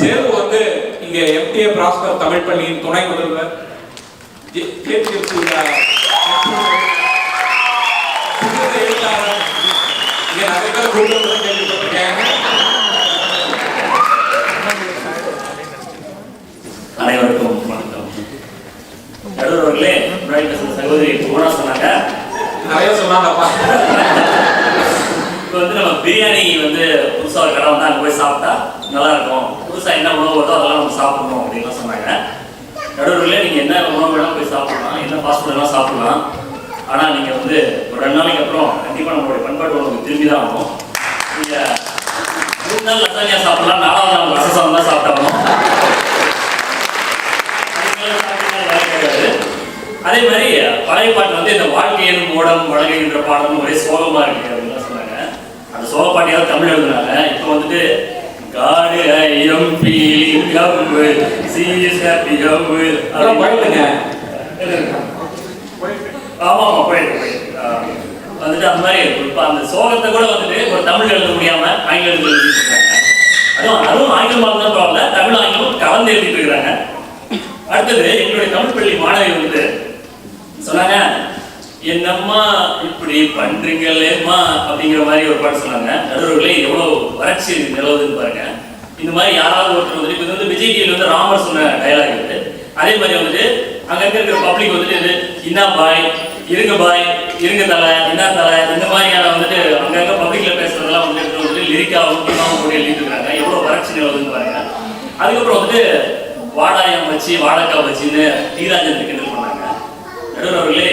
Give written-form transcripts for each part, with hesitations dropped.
சேது வந்து இங்க எம்டிஏ பிராஸ்கர் தமிழ் பள்ளியின் துணை முதல்வர் அனைவருக்கும் வணக்கம். நடுவர்களே, சகோதரி பூனா சொன்னாங்க, நிறைய சொன்னாங்கப்பா. இப்போ வந்து நம்ம பிரியாணி வந்து புதுசாக ஒரு கடை வந்து அங்கே போய் சாப்பிட்டா நல்லா இருக்கும், புதுசாக என்ன உணவு வருதோ அதெல்லாம் நம்ம சாப்பிடணும் அப்படின்லாம் சொன்னாங்க. நடுவர்களே, நீங்கள் என்ன உணவு வேணால் போய் சாப்பிடலாம், என்ன ஃபாஸ்ட் ஃபுட் வேணால் சாப்பிடலாம். ஆனால் நீங்கள் வந்து ஒரு 2 நாளைக்கு அப்புறம் கண்டிப்பாக நம்மளுடைய பண்பாட்டு உணவுக்கு திரும்பி தான் ஆகணும். நீங்கள் 3 நாள் லசானியா சாப்பிடலாம், 4வது நாள் ரசம் தான் சாப்பிட்டாகணும். அதே மாதிரி பழைய பாட்டு வந்து இந்த வாழ்க்கை எனும் ஓடம் வழங்குகின்ற பாடலும் ஒரே சோகமா இருக்கு அப்படின்னு சொன்னாங்க. அந்த சோக பாட்டியாவது தமிழ் எழுதுனாங்க. இப்போ வந்துட்டு காடு I am feeling love serious happy love அதெல்லாம் போயிடுங்க. ஆமா ஆமா போயிட்டு வந்துட்டு அந்த மாதிரி இப்போ அந்த சோகத்தை கூட வந்துட்டு ஒரு தமிழ் எழுத முடியாம ஆங்கிலம் எழுதிட்டு இருக்காங்க. அதுவும் ஆங்கிலமாக தான் பரவாயில்ல, தமிழ் ஆங்கிலம் கலந்து எழுதிட்டு இருக்கிறாங்க. அடுத்தது எங்களுடைய தமிழ் பள்ளி மாணவி வந்து சொன்னாங்க, என்னம்மா இப்படி பண்றீங்களேம்மா அப்படிங்கிற மாதிரி ஒரு பாட்டு சொன்னாங்க. நடுவர்களே, எவ்வளவு வறட்சி நிலவுதுன்னு பாருங்க. இந்த மாதிரி யாராவது ஒருத்தர் வந்துட்டு இது வந்து விஜய் டிவியில் வந்து ராமர் சொன்ன டைலாக் இருக்கு. அதே மாதிரி வந்துட்டு அங்க இருக்கிற பப்ளிக் வந்துட்டு இது இன்னா பாய் இருங்க தலை என்ன தலை இந்த மாதிரியான வந்துட்டு அங்கங்க பப்ளிக்ல பேசுறதெல்லாம் வந்துட்டு லிரிக்கா முக்கியமாக போட்டு எழுதிட்டு இருக்காங்க. எவ்வளவு வறட்சி நிலவுதுன்னு பாருங்க. அதுக்கப்புறம் வந்துட்டு வாடாயம் வச்சு வாழைக்காய் வச்சுன்னு தீராஜன் கிண்டல் பண்ணாங்க. நடுவர்களே,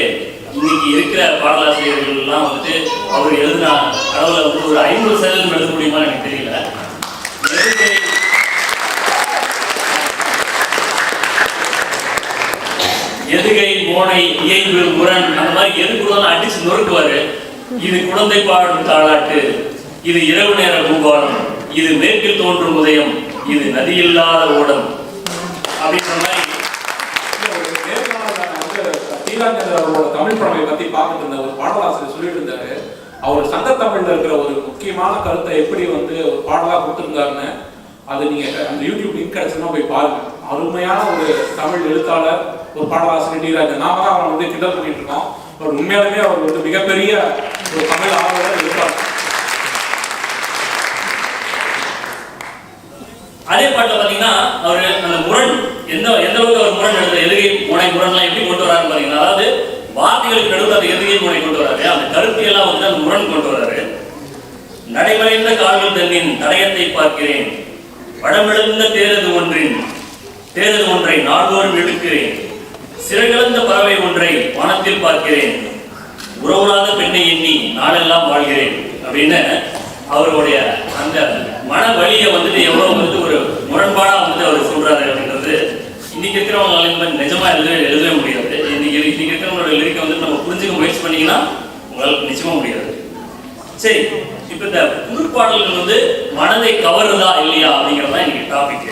இன்னைக்கு இருக்கிற பாடலாசிரியர்கள் எல்லாம் வந்துட்டு அவர் எழுதினா கடவுளை வந்து ஒரு 50% எழுத முடியுமா எனக்கு தெரியல. எதுகை மோனை இயல்பு முரண் அந்த மாதிரி எது கூட அடிச்சு நொறுக்குவாரு. இது குழந்தை பாடும் தாளாட்டு, இது இரவு நேர பூபாலம், இது மேற்கில் தோன்றும் உதயம், இது நதியில்லாத ஓடம் அப்படின்ற மாதிரி அவரோட தமிழ் பழமையை பத்தி பார்த்துட்டு இருந்த ஒரு பாடலாசிரியர் சொல்லிட்டு இருந்தாரு. அவர் சங்கத்தமிழ்ல இருக்கிற ஒரு முக்கியமான கருத்தை எப்படி வந்து ஒரு பாடலா கொடுத்துருந்தாருன்னு அது நீங்க அந்த யூடியூப் லிங்க் கிடைச்சுன்னா போய் பாருங்க. அருமையான ஒரு தமிழ் எழுத்தாளர், ஒரு பாடலாசிரியர் தீராஜன். நாம தான் அவரை வந்து கிண்டல் பண்ணிட்டு இருக்கோம். அவர் உண்மையாலுமே அவர் வந்து மிகப்பெரிய ஒரு தமிழ் ஆர்வலர் எழுத்தாளர். அதே பாட்டில் பாத்தீங்கன்னா அவரு அந்த முரண் எந்த அளவுக்கு அவர் முரண் எழுத எதுகை முனை முரண்லாம் எப்படி கொண்டு வராருன்னு பாத்தீங்கன்னா, அதாவது வார்த்தைகளுக்கு நடுவில் அந்த எதுகை முனை கொண்டு வராரு, அந்த கருத்தியெல்லாம் வந்து அந்த முரண் கொண்டு வராரு. நடைமறைந்த கால்கள் தன்னின் தடயத்தை பார்க்கிறேன், வடமிழந்த தேரது ஒன்றை நாள்தோறும் இழுக்கிறேன், சிறகிழந்த பறவை ஒன்றை வானத்தில் பார்க்கிறேன், உறவுறாத பெண்ணை எண்ணி நாளெல்லாம் வாழ்கிறேன் அப்படின்னு அவருடைய அந்த மன வலியை வந்துட்டு எவ்வளவு வந்து ஒரு முரண்பாடா வந்து அவர் சொல்றாரு அப்படின்றது இன்னைக்கு இருக்கிறவங்களால நிஜமா எழுதவே முடியாது. இன்னைக்கு இருக்கிறவங்களோட லிரிக்கை வந்து நம்ம புரிஞ்சுக்க முயற்சி பண்ணீங்கன்னா உங்களுக்கு நிச்சயமா முடியாது. சரி, இப்ப இந்த புது பாடல்கள் வந்து மனதை கவருதா இல்லையா அப்படிங்கிறதா இன்னைக்கு டாபிக்.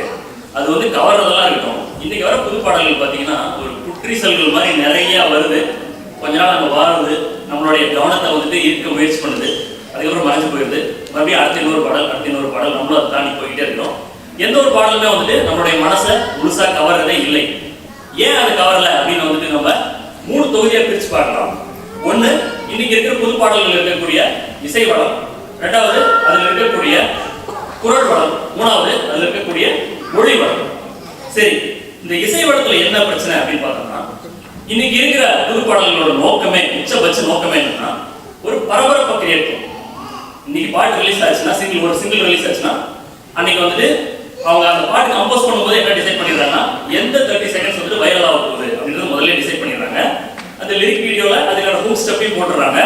அது வந்து கவர்றதெல்லாம் இருக்கட்டும். இன்னைக்கு வர புது பாடல்கள் பார்த்தீங்கன்னா ஒரு குற்றீசல்கள் மாதிரி நிறைய வருது. கொஞ்ச நாள் நம்ம வாருது, நம்மளுடைய கவனத்தை வந்துட்டு ஈர்க்க முயற்சி பண்ணுது, அதுக்கப்புறம் மறைஞ்சு போயிடுது. மறுபடியும் அடுத்த இன்னொரு பாடல் நம்மளும் அதை தாண்டி போய்கிட்டே இருக்கிறோம். எந்த ஒரு பாடலுமே வந்துட்டு நம்மளுடைய மனசை முழுசா கவர்றதே இல்லை. ஏன் அது கவரல அப்படின்னு வந்துட்டு நம்ம 3 தொகுதியா பிரிச்சு பார்க்கலாம். ஒண்ணு, இன்னைக்கு இருக்கிற புது பாடல்கள் இருக்கக்கூடிய இசை வளம், 2வது அதுல இருக்கக்கூடிய குரல் வளம், 3வது அதுல இருக்கக்கூடிய மொழி வளம். சரி, இந்த இசை வளத்துல என்ன பிரச்சனை அப்படின்னு பார்த்தோம்னா, இன்னைக்கு இருக்கிற புது பாடல்களோட நோக்கமே, உச்சபட்ச நோக்கமே என்னன்னா ஒரு பரபரப்பை கிரியேட் பண்ணும். இன்னைக்கு பாட்டு ரிலீஸ் ஆச்சுன்னா ஒரு சிங்கிள் ரிலீஸ் ஆச்சுன்னா அன்னைக்கு வந்துட்டு அவங்க அந்த பாட்டு கம்போஸ் பண்ணும்போது என்ன டிசைட் பண்ணிடுறாங்கன்னா எந்த 30 செகண்ட்ஸ் வந்துட்டு வைரல் ஆக போகுது அப்படின்றது முதல்ல டிசைட் பண்ணிடுறாங்க. அந்த லிரிக் வீடியோல அதுக்கான ஹூக் ஸ்டெப்பையும் போட்டுறாங்க.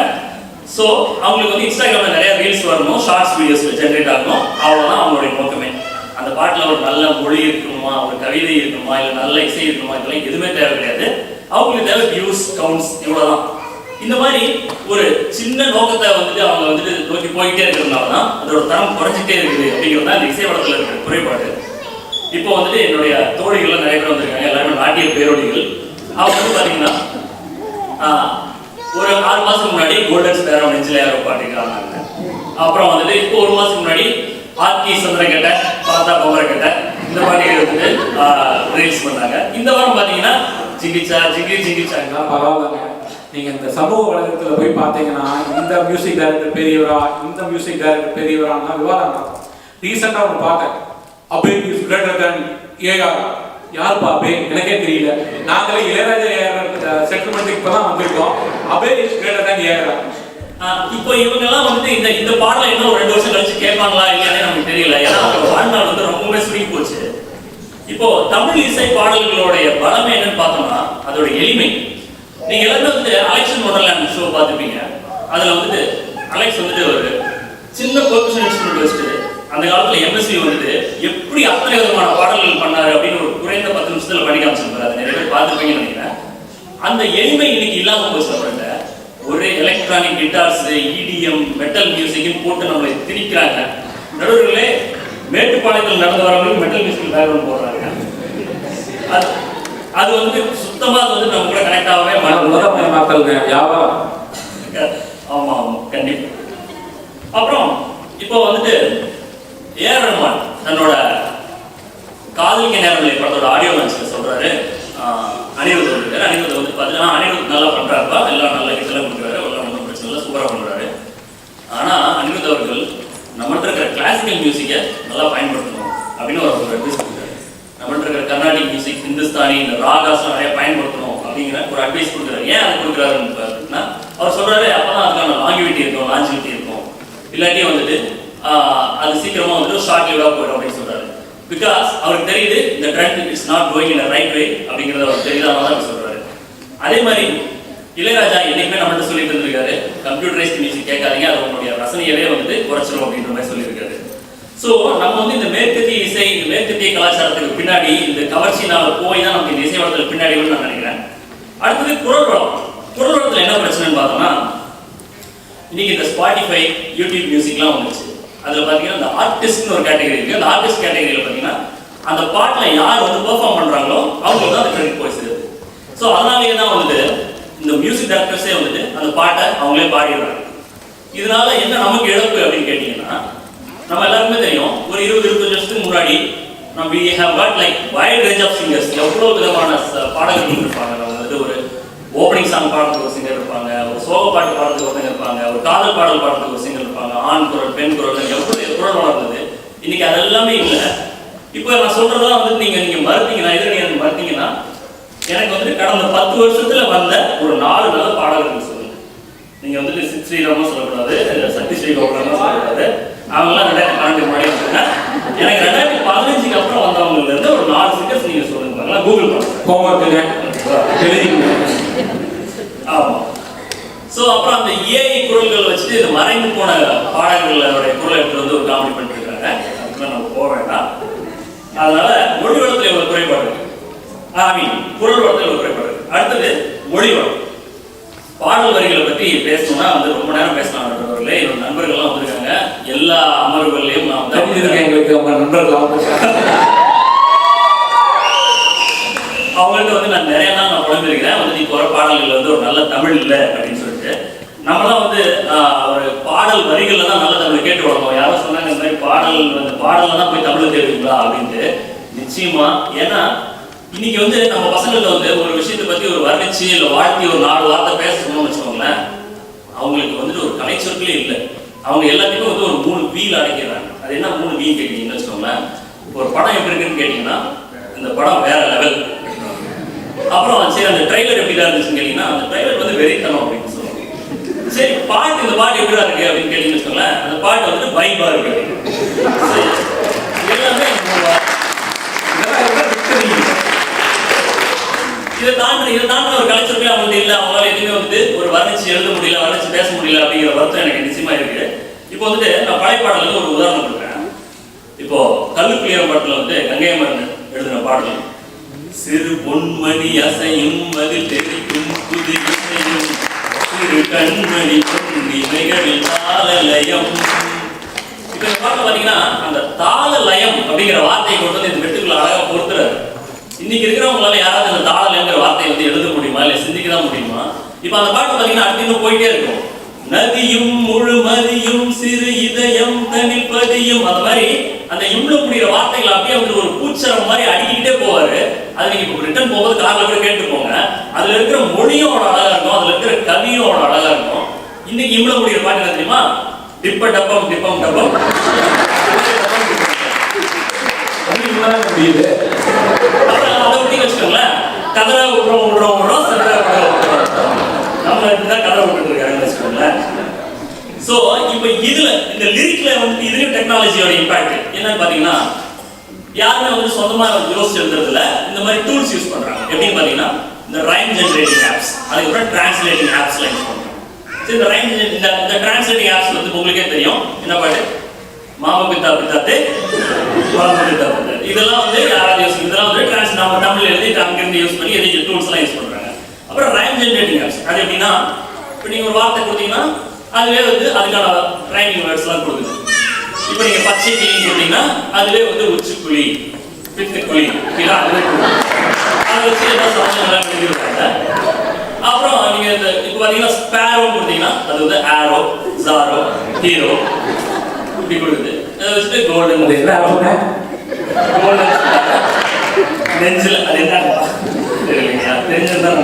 ஸோ அவங்களுக்கு வந்து இன்ஸ்டாகிராம்ல நிறைய ரீல்ஸ் வரணும், ஷார்ட்ஸ் வீடியோஸ் ஜென்ரேட் ஆகணும், அவ்வளோதான் அவங்களுடைய நோக்கமே. அந்த பாட்டில் ஒரு நல்ல மொழி இருக்கணுமா, ஒரு கவிதை இருக்கணுமா, இல்லை நல்ல இசை இருக்கணுமா, இதெல்லாம் எதுவுமே தேவை கிடையாது. அவங்களுக்கு தேவை வியூஸ், கவுண்ட்ஸ், இவ்வளோதான். இந்த மாதிரி ஒரு சின்ன நோக்கத்தை வந்துட்டு அவங்க வந்துட்டு நோக்கி போய்கிட்டே இருக்கிறதுனால தான் அதோட தரம் குறைஞ்சிட்டே இருக்குது அப்படிங்கிறது தான் இந்த இசை வளத்தில் இருக்கிற குறைபாடு. இப்போ வந்துட்டு என்னுடைய தோழிகள்லாம் நிறைய பேர் வந்திருக்காங்க, எல்லாருமே நாட்டிய பேரொழிகள். அவங்க வந்து பார்த்தீங்கன்னா ஒரு 6 மாதத்துக்கு முன்னாடி கோல்டன் ஸ்பேரோ நெஞ்சில் யாரோ பாட்டுக்கிறாங்க. அப்புறம் வந்துட்டு இப்போ 1 மாதத்துக்கு முன்னாடி ஆர்கி சந்திரகட்டை, பாத்தா பவரக்கட்டை, இந்த ரிலீஸ் பண்ணாங்க. இந்த வாரம் பார்த்தீங்கன்னா ஜிங்கிச்சா ஜிங்கி ஜிங்கிச்சாங்க. பரவாயில்லைங்க. நீங்க இந்த சமூக வலைதளத்துல போய் பார்த்தீங்கன்னா இந்த மியூசிக் டைரக்டர் பெரியவரா, இந்த மியூசிக் டைரக்டர் பெரியவரான்னா விவாதம் நடக்கும். ரீசெண்டா ஒன்று பார்த்தேன், Abhay is greater than AR. யாருப்பா அபே? எனக்கே தெரியல. நாங்களே இளையராஜா ஏஆர் செட்டில்மெண்ட் இப்பதான் வந்திருக்கோம். Abhay is greater than AR. இப்போ இவங்க எல்லாம் வந்து இந்த பாடலை இன்னும் ஒரு 2 வருஷம் கழிச்சு கேட்பாங்களா இல்லையானே நமக்கு தெரியல. ஏன்னா அவங்க வாழ்நாள் வந்து ரொம்பவே சுருங்கி போச்சு. இப்போ தமிழ் இசை பாடல்களுடைய பலமே என்னன்னு பார்த்தோம்னா அதோட எளிமை. நீங்க எல்லாரும் வந்து அலெக்சன் ஒண்டர்லேண்ட் ஷோ பார்த்துருப்பீங்க. அதுல வந்துட்டு அலெக்ஸ் வந்துட்டு ஒரு சின்ன பெர்கஷன் இன்ஸ்ட்ருமெண்ட் வச்சுட்டு அந்த காலத்துல எம்எஸ்வி வந்துட்டு எப்படி அத்தனை விதமான பாடல்கள் பண்ணாரு அப்படின்னு ஒரு குறைந்த 10 நிமிஷத்துல பண்ணி காமிச்சிருப்பாரு. அதை நிறைய பேர் பார்த்துருப்பீங்கன்னு நினைக்கிறேன். அந்த எளிமை இன்னைக்கு இல்லாம போச்சு. அவர்கிட்ட ஒரே electronic guitars, EDM, metal music போட்டு நம்மளை திணிக்கிறாங்க. நடுவர்களே, மேட்டுப்பாளையத்தில் நடந்து வரவங்களுக்கு மெட்டல் மியூசிக் பேக்ரவுண்ட் போடுறாங்க. அது வந்து சுத்தமா வந்து நம்ம கூட கனெக்ட் ஆகவே மாட்டேங்குது. ஆமா ஆமா கண்டிப்பா. அப்புறம் இப்போ வந்துட்டு ஏஆர் ரஹ்மான் தன்னோட காதலிக்க நேரமில்லை படத்தோட ஆடியோ லான்ச்ல சொல்றாரு, அனிருத் இருக்காரு. அனிருத் வந்து பார்த்தீங்கன்னா அனிருத் நல்லா பண்றாருப்பா, எல்லாம் நல்ல கிட்டலாம் கொடுக்குறாரு, எல்லாம் ஒன்றும் பிரச்சனை இல்லை, சூப்பராக பண்றாரு. ஆனா அனிருத் அவர்கள் நம்மகிட்ட இருக்கிற கிளாசிக்கல் மியூசிக்கை நல்லா பயன்படுத்தணும் அப்படின்னு ஒரு அட்வைஸ் கொடுக்குறாரு. நம்மகிட்ட இருக்கிற கர்நாடிக் மியூசிக், ஹிந்துஸ்தானி, இந்த ராகாஸ்லாம் நிறைய பயன்படுத்தணும் அப்படிங்கிற ஒரு அட்வைஸ் கொடுக்குறாரு. ஏன் அது கொடுக்குறாருன்னு பார்த்தீங்கன்னா அவர் சொல்றாரு, அப்பதான் அதுக்கான லாங்கிவிட்டி இருக்கும், லாஞ்சிவிட்டி இருக்கும், இல்லாட்டி வந்துட்டு அது சீக்கிரமா வந்துட்டு ஷார்ட் லிவ்டா போயிடும் அப்படின்னு சொல்றாரு. பிகாஸ் அவருக்கு தெரியுது இந்த trend it's not going in right way அப்படிங்கிறத அவர் தெரியாதனால தான் சொல்றாரு. அதே மாதிரி இளையராஜா என்னைக்குமே நம்மகிட்ட சொல்லிட்டு இருந்திருக்காரு, கம்ப்யூட்டரைஸ்ட் மியூசிக் கேட்காதீங்க, அது உங்களுடைய ரசனையவே வந்து குறைச்சிடும் அப்படின்ற மாதிரி சொல்லியிருக்காரு. ஸோ நம்ம வந்து இந்த மேற்கத்திய இசை, இந்த மேற்கத்திய கலாச்சாரத்துக்கு பின்னாடி இந்த கவர்ச்சினால போய் தான் நமக்கு இந்த இசை வளத்துக்கு பின்னாடி நான் நினைக்கிறேன். அடுத்தது குரல் வளம். குரல் வளத்தில் என்ன பிரச்சனைன்னு பார்த்தோம்னா இன்னைக்கு இந்த ஸ்பாட்டிஃபை, யூடியூப் மியூசிக்லாம் வந்துச்சு. அதில் பார்த்தீங்கன்னா இந்த ஆர்டிஸ்ட்னு ஒரு கேட்டகரி இருக்குது. அந்த ஆர்டிஸ்ட் கேட்டகரியில் பார்த்தீங்கன்னா அந்த பாட்டில் யார் வந்து பெர்ஃபார்ம் பண்ணுறாங்களோ அவங்களுக்கு தான் அந்த கிரெடிட் போய் சேருது. ஸோ அதனாலேயே தான் வந்துட்டு இந்த மியூசிக் டைரக்டர்ஸே வந்துட்டு அந்த பாட்டை அவங்களே பாடிடுறாங்க. இதனால என்ன நமக்கு இழப்பு அப்படின்னு கேட்டிங்கன்னா, நம்ம எல்லாருமே தெரியும், ஒரு 20-25 வருஷத்துக்கு முன்னாடி நம்ம we have got like wide range of singers. எவ்வளோ விதமான பாடல்கள் இருப்பாங்க. நம்ம வந்துட்டு ஒரு ஓப்பனிங் சாங் பாடுறதுக்கு ஒரு சிங்கர் இருப்பாங்க, ஒரு சோக பாட்டு பாடுறதுக்கு ஒருத்தங்க இருப்பாங்க, ஒரு காதல் பாடல் பாடுறதுக்கு ஒரு சிங்கர் இருப்பாங்க, ஆண் குரல், பெண் குரல், எவ்வளவு குரல் வளர்ந்தது. இன்னைக்கு அது எல்லாமே இல்லை. இப்போ நான் சொல்றதெல்லாம் வந்து நீங்க மறுத்தீங்கன்னா, எதிர்ப்பு மறுத்தீங்கன்னா, எனக்கு வந்து கடந்த 10 வருஷத்துல வந்த ஒரு 4 நல்ல பாடல்கள் சொல்லுங்க. நீங்க வந்துட்டு சித் ஸ்ரீராமும் சொல்லக்கூடாது, சக்தி ஸ்ரீகோபுரமும் சொல்லக்கூடாது. அவங்களாம் 2012 முன்னாடி வந்தாங்க. எனக்கு 2015க்கு அப்புறம் வந்தவங்கல இருந்து ஒரு 4 சிங்கர்ஸ் நீங்க சொல்லுங்க. கூகுள் ஆமா. ஸோ அப்புறம் அந்த ஏஐ குரல்கள் வச்சுட்டு இந்த மறைந்து போன பாடல்களுடைய குரலை எடுத்து வந்து ஒரு காமெடி பண்ணிட்டு இருக்காங்க. அதுக்குலாம் நம்ம போக வேண்டாம். அதனால மொழி வளத்தில் இவ்வளவு குறைபாடு, குரல் வளத்தில் இவ்வளவு குறைபாடு. அடுத்தது மொழி வளம். பாடல் வரிகளை பற்றி பேசணும்னா வந்து ரொம்ப நேரம் பேசலாம். என்னோட நண்பர்கள்லாம் வந்திருக்காங்க. எல்லா அமர்வுகள்லையும் நான் எங்களுக்கு அவங்கள்ட்ட வந்து நான் நிறைய நாள் நான் குழம்பிருக்கிறேன். வந்து நீ போகிற பாடல்கள் வந்து ஒரு நல்ல தமிழ் இல்லை அப்படின்னு சொல்லிட்டு நம்மளாம் வந்து ஒரு பாடல் வரிகளில் தான் நல்ல தமிழை கேட்டு வளர்ந்தோம். யாரும் சொன்னாங்க இந்த மாதிரி பாடலில் தான் போய் தமிழை தேடுவீங்களா அப்படின்ட்டு. நிச்சயமா. ஏன்னா இன்னைக்கு வந்து நம்ம பசங்கள்ட்ட வந்து ஒரு விஷயத்தை பற்றி ஒரு வர்ணிச்சு இல்லை வாழ்த்தி ஒரு 4 வார்த்தை பேச சொன்னோம்னு வச்சுக்கோங்களேன், அவங்களுக்கு வந்துட்டு ஒரு கலைச்சொற்களே இல்லை. அவங்க எல்லாத்தையுமே வந்து ஒரு 3 வீல் அடைக்கிறாங்க. அது என்ன 3 வீல் கேட்டீங்கன்னு வச்சுக்கோங்களேன். ஒரு படம் எப்படி இருக்குன்னு கேட்டீங்கன்னா இந்த படம் வேற லெவல். அப்புறம் சரி அந்த ட்ரைலர் எப்படிதான் இருந்துச்சுன்னு கேட்டீங்கன்னா அந்த ட்ரைலர் வந்து வெறித்தனம் அப்படின்னு சொல்லுவாங்க. சரி பாட்டு, இந்த பாட்டு எப்படிதான் இருக்கு அப்படின்னு கேட்டீங்கன்னு வச்சுக்கோங்களேன், அந்த பாட்டு வந்துட்டு வைபா இருக்கு. எல்லாமே இதை தாண்டி ஒரு கலைச்சொற்களே அவங்கள்ட்ட இல்லை. அவங்களால எதுவுமே வந்து ஒரு வர்ணிச்சு எழுத முடியல, வர்ணிச்சு பேச முடியல அப்படிங்கிற வருத்தம் எனக்கு நிச்சயமா இருக்கு. இப்போ வந்துட்டு நான் பழைப்பாடல ஒரு உதாரணம் கொடுக்குறேன். இப்போ கல்லுக்குளியர் படத்துல வந்து கங்கை அமரன் எழுதின பாடல், சிறு பொன்மணி அசையும் அதில் தெரிக்கும் புது இசையும் சிறு கண்மணி பொன்னிமைகளில் தாளலயம். இப்ப இந்த பாட்டு பாத்தீங்கன்னா அந்த தாளலயம் அப்படிங்கிற வார்த்தையை கொண்டு வந்து இந்த வெட்டுக்குள்ள அழகா பொறுத்துறாரு. இன்னைக்கு இருக்கிறவங்களால யாராவது அந்த தாளலயங்கிற வார்த்தையை வந்து எழுத முடியுமா, இல்லை சிந்திக்கதான் முடியுமா? இப்ப அந்த பாட்டு பாத்தீங்கன்னா அடுத்து இன்னும் போயிட்டே இருக்கும். நதியும் முழுமதியும் சிறு இதயம் தனிப்பதியும், அந்த மாதிரி அந்த இம்ல முடிகிற வார்த்தைகள் அப்படியே வந்து ஒரு பூச்சரம் மாதிரி அடிக்கிட்டே போவார். அது நீங்க இப்போ ரிட்டர்ன் போகும்போது கார்ல கூட கேட்டு போங்க. அதுல இருக்கிற மொழியும் அவ்வளோ அழகா இருக்கும், அதுல இருக்கிற கவியும் அவ்வளோ அழகா இருக்கும். இன்னைக்கு இவ்வளவு முடிகிற பாட்டு என்ன தெரியுமா? டிப்ப டப்பம் டிப்பம் டப்பம் முடியுது. அதை ஒட்டி வச்சுக்கோங்களேன். கதரை விடுறோம் சதரை விடுறோம். நம்ம இப்படிதான் கதரை விட்டுட்டு இருக்காங்கன்னு வச்சுக்கோங்களேன். ஸோ இப்போ இதுல இந்த லிரிக்ல வந்து இதுலயும் டெக்னாலஜியோட இம்பாக்ட் என்னன்னு பாத்தீங்கன்னா, யாருமே வந்து சொந்தமா யோசிச்சு எழுதுறதுல இந்த மாதிரி டூல்ஸ் யூஸ் பண்றாங்க. எப்படின்னு பாத்தீங்கன்னா, இந்த ரைம் ஜெனரேட்டிங் ஆப்ஸ், அதுக்கப்புறம் டிரான்ஸ்லேட்டிங் ஆப்ஸ்லாம் யூஸ் பண்றாங்க. சரி, இந்த ரைம் இந்த டிரான்ஸ்லேட்டிங் ஆப்ஸ் வந்து உங்களுக்கே தெரியும். என்ன பாட்டு? மாமா பித்தா பித்தாத்தே மாமா பித்தா பித்தா. இதெல்லாம் வந்து யாராவது யூஸ், இதெல்லாம் வந்து நம்ம தமிழ் எழுதி அங்கிருந்து யூஸ் பண்ணி எதுக்கு டூல்ஸ் எல்லாம் யூஸ் பண்றாங்க. அப்புறம் ரைம் ஜெனரேட்டிங் ஆப்ஸ், அது எப்படின்னா, இப்போ நீங்க ஒரு வார்த்தை கொடுத்தீங்கன்னா அதுவே வந்து அதுக்கான ரைமிங் வேர்ட்ஸ் எல்லாம் கொடுக்குது. இப்போ நீங்க பச்சை கிளின்னு கொடுத்தீங்கன்னா அதுவே வந்து உச்சிக்குழி, பித்துக்குழி, இதெல்லாம் அதுவே கொடுக்குது. அதை வச்சு ஏதாவது சமயம் எழுதிருக்காங்க. அப்புறம் நீங்க இப்போ பாத்தீங்கன்னா ஸ்பேரோ கொடுத்தீங்கன்னா அது வந்து ஆரோ, ஜாரோ, ஹீரோ இப்படி கொடுக்குது. அதை வச்சுட்டு கோல்டன் கோல்டன் நெஞ்சில் அது என்ன தெரியலைங்களா? நெஞ்சில் தான்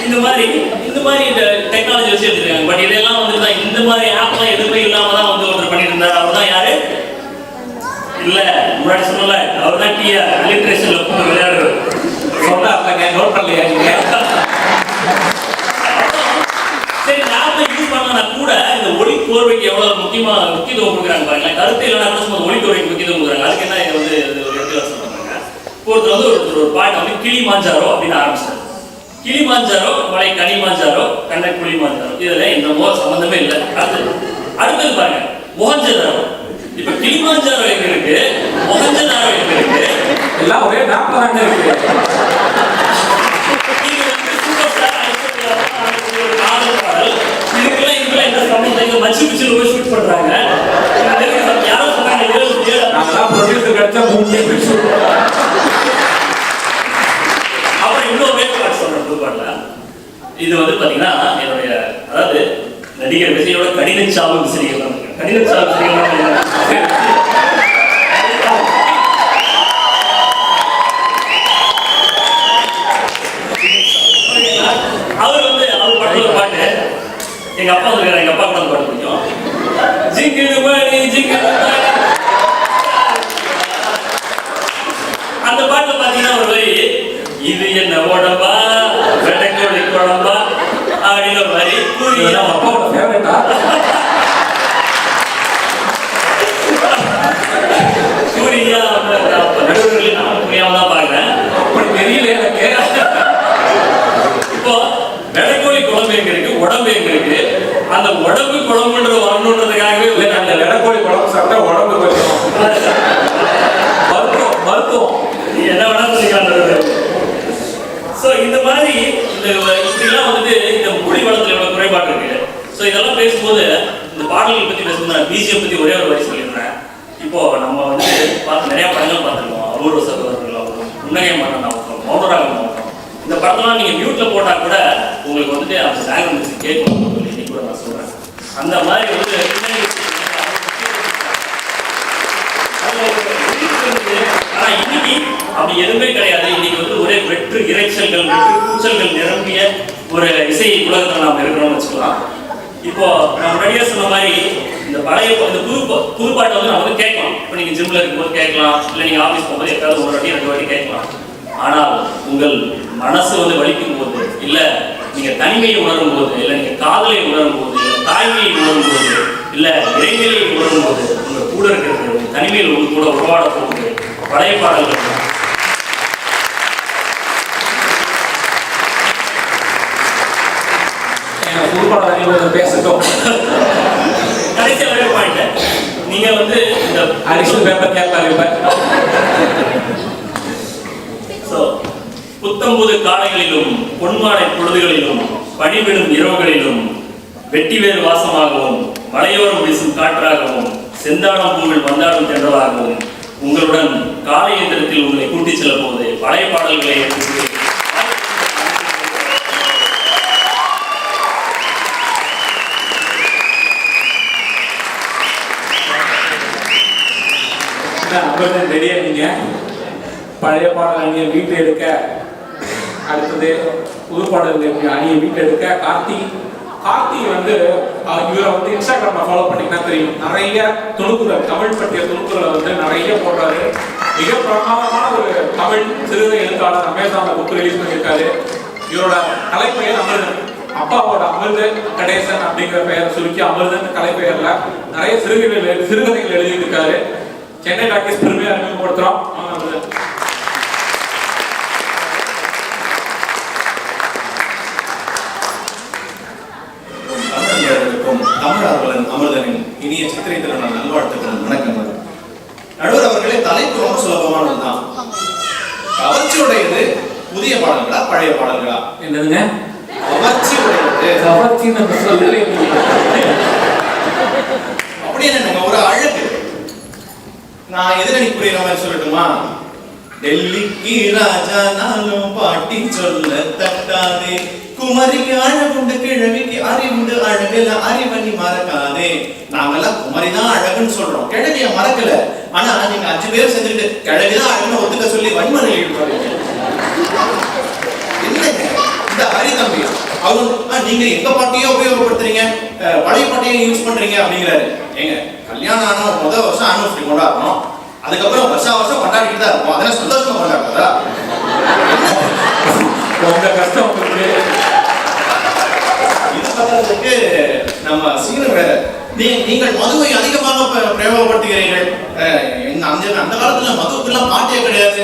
இந்த மாதிரி இந்த டெக்னாலஜி வச்சு எடுத்துருக்காங்க. பட் இதெல்லாம் வந்து இந்த மாதிரி ஆப்லாம் எதுவுமே இல்லாம தான் வந்து ஒருத்தர் பண்ணிட்டு இருந்தார். அவர் தான் யாரு? இல்ல முன்னாடி சொல்லல, அவர் தான் டிஆர் லிட்ரேச்சர்ல போட்டு விளையாடுறது. சொன்னாங்க, நோட் பண்ணலையா நீங்க? சரி, ஆப்பை யூஸ் பண்ணா கூட இந்த ஒளி கோர்வைக்கு எவ்வளவு முக்கியத்துவம் கொடுக்குறாங்க பாருங்க. கருத்து இல்லைன்னா கூட சும்மா ஒளி கோர்வைக்கு முக்கியத்துவம் கொடுக்குறாங்க. அதுக்கு என்ன வந்து ஒரு எடுத்து சொல்றாங்க. ஒருத்தர் வந்து ஒரு பாட்டை வந்து கிளி மாஞ்சாரோ அப்படின்னு ஆரம்பிச்சாரு. கிளி மாஞ்சாரோ, மலை கனி மாஞ்சாரோ, கண்ணை குழி மாஞ்சாரோ, இதுல என்னமோ சம்பந்தமே இல்லை. அடுத்தது பாருங்க, மொஹஞ்சதாரோ. இப்ப கிளி மாஞ்சாரோ எங்க இருக்கு, மொஹஞ்சதாரோ எங்க இருக்கு? எல்லாம் ஒரே மேப் தான் இருக்கு. நீங்க வந்து சூப்பர் ஸ்டார் பாடல் இதுக்கெல்லாம் என்ன சம்பந்தம்? மச்சு பிச்சுல போய் ஷூட் பண்றாங்க. யாரும் சொன்னாங்க ப்ரொடியூசர் கிடைச்சா அப்புறம் இன்னொரு வேறு பாட்டு சொல்றேன். புது பாட்டுல இது வந்து பாத்தீங்கன்னா என்னுடைய, அதாவது நடிகர் விஜயோட கடின சாவு விசிறிகள் தான். கடின சாவு விசிறிகள் அவர் வந்து அவர் பாட்டு ஒரு பாட்டு எங்க அப்பா சொல்றாரு. எங்க அப்பா கூட அந்த பாட்டு பிடிக்கும். ஜிங்கிடு பாடி ஜிங்கிடு அந்த பாட்டுல பாத்தீங்கன்னா ஒரு வரி, இது என்ன உடம்பா வெட்டைக்கோழி குழம்பா அப்படின்னு ஒரு வரி. அப்பாவோட ஃபேவரட்டா? சூரியா நடுவர்கள் நான் புரியாம தான் பாக்குறேன். அப்படி தெரியல எனக்கு. இப்போ வெட்டைக்கோழி குழம்பு எங்க இருக்கு, உடம்பு எங்க இருக்கு? அந்த உடம்பு குழம்புன்ற வரணுன்றதுக்காகவே அந்த வெட்டைக்கோழி குழம்பு சாப்பிட்டா உடம்பு கொஞ்சம் மருத்துவம் என்ன வேணா சொல்லிக்கலாம். ஸோ இந்த மாதிரி இப்படிலாம் வந்துட்டு இந்த மொழி வளத்தில் எவ்வளோ குறைபாடு இருக்கு. ஸோ இதெல்லாம் பேசும்போது இந்த பாடல்கள் பற்றி பேசும்போது நான் பிஜிஎம் பற்றி ஒரே ஒரு வரி சொல்லிடுறேன். இப்போ நம்ம வந்து பார்த்து நிறைய படங்கள் பார்த்துருக்கோம். அபூர்வ சகோதரர்கள் ஆகட்டும், உன்னகை மன்னன் ஆகட்டும், மௌனராகம் ஆகட்டும். இந்த படத்தெல்லாம் நீங்கள் மியூட்டில் போட்டால் கூட உங்களுக்கு வந்துட்டு அந்த பேக்ரவுண்ட் மியூசிக் கேட்கணும் சொல்லி இன்னைக்கு கூட நான் சொல்கிறேன். அந்த மாதிரி வந்து ஆனா இன்னைக்கு அப்படி எதுவுமே கிடையாது. இன்னைக்கு வந்து ஒரே வெற்று இறைச்சல்கள், வெற்று கூச்சல்கள் நிரம்பிய ஒரு இசை உலகத்தில் நாம் இருக்கிறோம்னு வச்சுக்கலாம். இப்போ நான் முன்னாடியே சொன்ன மாதிரி இந்த பழைய இந்த புது பாட்டை வந்து நம்ம வந்து கேட்கலாம். இப்போ நீங்க ஜிம்ல இருக்கும்போது கேட்கலாம், இல்லை நீங்க ஆஃபீஸ் போகும்போது எப்பயாவது ஒரு வாட்டி 2 வாட்டி கேட்கலாம். ஆனால் உங்கள் மனசு வந்து வலிக்கும் போது, இல்லை நீங்க தனிமையை உணரும் போது, இல்லை நீங்க காதலை உணரும் போது, இல்லை தாய்மையை உணரும் போது, இல்லை இறைநிலையை உணரும் போது, உங்க கூட இருக்கிறது தனிமையில் உங்க கூட உருவாட போகுது பழைய பாடல்கள். பேசட்டும். கடைசி ஒரே பாயிண்ட், நீங்க வந்து இந்த அடிஷனல் பேப்பர் கேட்பாரு. புத்தம்புது காலைகளிலும் பொன்மாலை பொழுதுகளிலும் பணிவிடும் இரவுகளிலும் வெட்டிவேறு வாசமாகவும் மலையோரம் வீசும் காற்றாகவும் செந்தாடம் பூவில் வந்தாடும் தென்றலாகவும் உங்களுடன் காலை இயந்திரத்தில் உங்களை கூட்டிச் செல்லும் போது பழைய பாடல்களை அமிர்தன் ரெடியா நீங்க பழைய பாடல் அணியை வீட்டு எடுக்க, அடுத்தது புது பாடல் அணியை வீட்டு எடுக்க கார்த்தி வந்து இவரை வந்து இன்ஸ்டாகிராம்ல ஃபாலோ பண்ணீங்கன்னா தெரியும், நிறைய துணுக்குறல் தமிழ் பற்றிய துணுக்குறலை வந்து நிறைய போடுறாரு. மிக பிரமாதமான ஒரு தமிழ் சிறுகதை எழுத்தாளர். அமேசான்ல புக் ரிலீஸ் பண்ணியிருக்காரு. இவரோட கலைப்பெயர் அமிர்தன். அப்பாவோட அமிர்தன் கணேசன் அப்படிங்கிற பெயரை சுருக்கி அமிர்தன் கலைப்பெயர்ல நிறைய சிறுகதைகள் எழுதியிருக்காரு. சென்னை டாக்கீஸ் பெருமையா அறிமுகப்படுத்துறோம். தமிழ் அமிர்தனின் இனிய சித்திரை திருநாள் நல்வாழ்த்துக்கள், வணக்கங்கள். நடுவர் அவர்களே, தலைப்பு ரொம்ப சுலபமானதுதான். கவர்ச்சியுடையது புதிய பாடல்களா பழைய பாடல்களா? என்னதுங்க கவர்ச்சியுடையது? கவர்ச்சி சொல்லவே அப்படி என்ன ஒரு அழகு. நான் எதிரணி புரியுற மாதிரி சொல்லட்டுமா? டெல்லிக்கு ராஜா நாளும் பாட்டி சொல்ல தட்டாதே, குமரிக்கு அழகுண்டு கிழவிக்கு அறிவுண்டு அழகுல அறிவணி மறக்காதே. நாங்கெல்லாம் குமரிதான் அழகுன்னு சொல்றோம், கிழவிய மறக்கல. ஆனா நீங்க 5 பேர் சேர்ந்துட்டு கிழவிதான் அழகுன்னு ஒத்துக்க சொல்லி வன்மனை ஈடுபடுறீங்க. என்னங்க இந்த ஹரி தம்பி அவங்க நீங்க எங்க பாட்டியோ உபயோகப்படுத்துறீங்க, பழைய பாட்டியை யூஸ் பண்றீங்க அப்படிங்கிறாரு. ஏங்க கல்யாணம் ஆன முதல் வருஷம் ஆனிவர்சரி கொண்டாடணும், அதுக்கப்புறம் வருஷம் கொண்டாடிட்டு தான் இருக்கும். அதெல்லாம் சந்தோஷமா கொண்டாடுறதா? உங்க கஷ்டம் இது பண்றதுக்கு நம்ம சீன வேற. நீங்கள் மதுவை அதிகமாக பிரயோகப்படுத்துகிறீர்கள். அந்த காலத்துல மதுவுக்கெல்லாம் பாட்டே கிடையாது.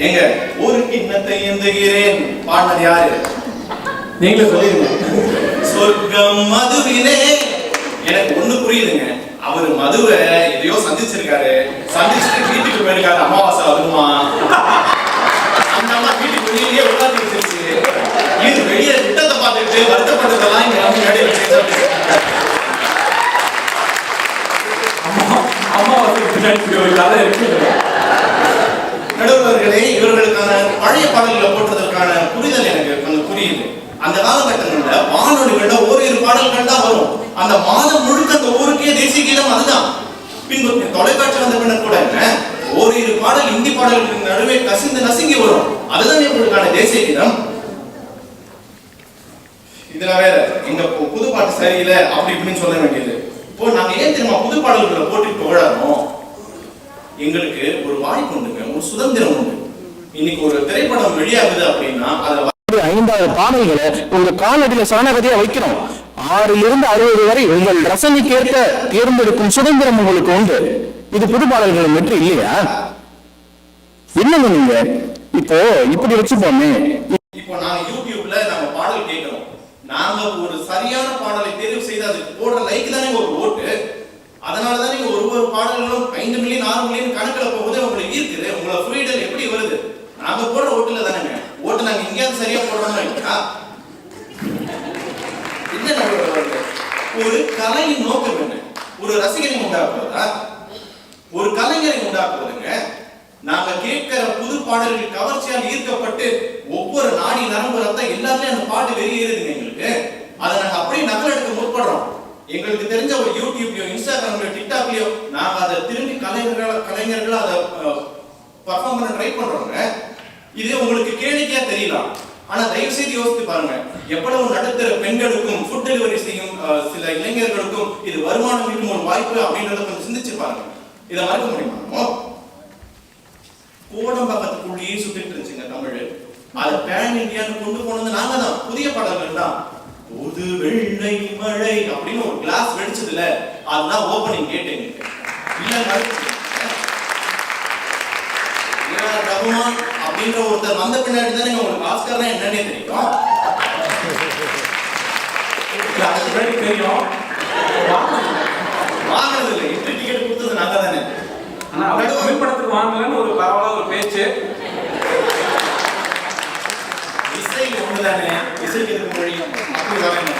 ஏங்க ஒரு கிண்ணத்தை எந்துகிறேன் பாடினது யாரு? நீங்களே சொல்லிடுங்க. சொர்க்கம் மதுவிலே. எனக்கு ஒண்ணு புரியுதுங்க, அவரு மதுவை எதையோ சந்திச்சிருக்காரு, சந்திச்சுட்டு வீட்டுக்கு போயிருக்காரு. அமாவாசை அதுமா அந்த அம்மா வீட்டுக்கு வெளியிலேயே உட்கார்ந்து வச்சிருச்சு. இது வெளியே திட்டத்தை பார்த்துட்டு வருத்தப்பட்டதெல்லாம் இங்க வந்து மேடையில் வச்சு நடுவர்களே, இவர்களுக்கான பழைய பாடல்களை போட்டதற்கான புரிதல் எனக்கு கொஞ்சம் புரியுது. அந்த காலகட்டங்கள்ல வானொலிகள்ல ஓரிரு பாடல்கள் தான் வரும். அந்த மாதம் முழுக்க அந்த ஊருக்கே தேசிய கீதம் அதுதான். பின்பு தொலைக்காட்சி வந்த பின்னர் கூட ஓரிரு பாடல் இந்தி பாடல்களுக்கு நடுவே கசிந்து நசுங்கி வரும். அதுதான் இவர்களுக்கான தேசிய கீதம். இதுல வேற எங்க புது பாட்டு சரியில்லை அப்படி இப்படின்னு சொல்ல வேண்டியது. இப்போ நாங்க ஏன் தெரியுமா புது பாடல்களை போட்டு புகழறோம்? எங்களுக்கு ஒரு வாய்ப்பு உண்டுங்க, ஒரு சுதந்திரம் உண்டு. இன்னைக்கு ஒரு திரைப்படம் வெளியாகுது அப்படின்னா அதை 5 பாடல்களை உங்க காலடியில சரணகதியா வைக்கிறோம். 6 to 60 வரை உங்கள் ரசனைக்கேற்ற தேர்ந்தெடுக்கும் சுதந்திரம் உங்களுக்கு உண்டு. இது புது பாடல்கள் வெற்றி இல்லையா? என்னங்க நீங்க இப்போ இப்படி வச்சுப்போமே. இப்போ நாங்க யூடியூப்ல நம்ம பாடல் கேட்கிறோம். நாங்க ஒரு சரியான பாடலை தேர்வு செய்து அதுக்கு போடுற லைக் தானே ஒரு ஓட்டு. அதனாலதான் நீங்க ஒரு பாடல்களும் 5 மில்லியன் 6 மில்லியன் கணக்குல போகுது. உங்களுக்கு இருக்குது, உங்களை ஃப்ரீடல் எப்படி வருது? நாங்க போடுற ஓட்டுல தானேங்க. ஓட்டு நாங்க எங்கேயாவது சரியா போடுறோம்னா என்ன? ஒரு கலையின் நோக்கம் என்ன? ஒரு ரசிகரை உண்டாக்குவதா? ஒரு கலைஞரை உண்டாக்குவதுங்க. நாங்க கேட்கிற புது பாடல்கள் கவர்ச்சியால் ஈர்க்கப்பட்டு ஒவ்வொரு நாடி நரம்பு ரத்தம் எல்லாத்துலயும் அந்த பாட்டு வெளியேறுதுங்க எங்களுக்கு. அதை நாங்க அப்படியே நகல் எடுக்க முற்படுறோம். எங்களுக்கு தெரிஞ்ச ஒரு யூடியூப்லயோ இன்ஸ்டாகிராம்லயோ டிக்டாக்லயோ நாங்க அதை திரும்பி கலைஞர்கள் அதை பர்ஃபார்ம் பண்ண ட்ரை பண்றோங்க. இது உங்களுக்கு கேளிக்கையா தெரியலாம், ஆனா தயவு செய்து யோசித்து பாருங்க. எவ்வளவு நடுத்தர பெண்களுக்கும் ஃபுட் டெலிவரி செய்யும் சில இளைஞர்களுக்கும் இது வருமானம் ஈட்டும் ஒரு வாய்ப்பு அப்படின்றத கொஞ்சம் சிந்திச்சு பாருங்க. இதை மறக்க முடியுமா? கோடம்பாக்கத்துக்குள்ளேயே சுத்திட்டு இருந்துச்சுங்க தமிழ். அதை பேன் இந்தியான்னு கொண்டு போனது நாங்க தான். புதிய பாடல்கள் தான். ஒரு வெள்ளை மழை அப்படின்னு ஒரு கிளாஸ் வெடிச்சதுல அதுதான் ஓபனிங் கேட்டீங்க. ரகுமான் அப்படின்ற ஒருத்தர் வந்த பின்னாடி தான் உங்களுக்கு ஆஸ்கர்னா என்னன்னே தெரியும். வாங்கினது இல்லை, என்ட்ரி டிக்கெட் கொடுத்தது நாங்க தானே. ஆனா தமிழ் படத்துக்கு வாங்கலன்னு ஒரு பரவாயில்ல ஒரு பேச்சு. இசை ஒண்ணுதானே, இசைக்கு எதுக்கு மொழி அப்படி வரணும்.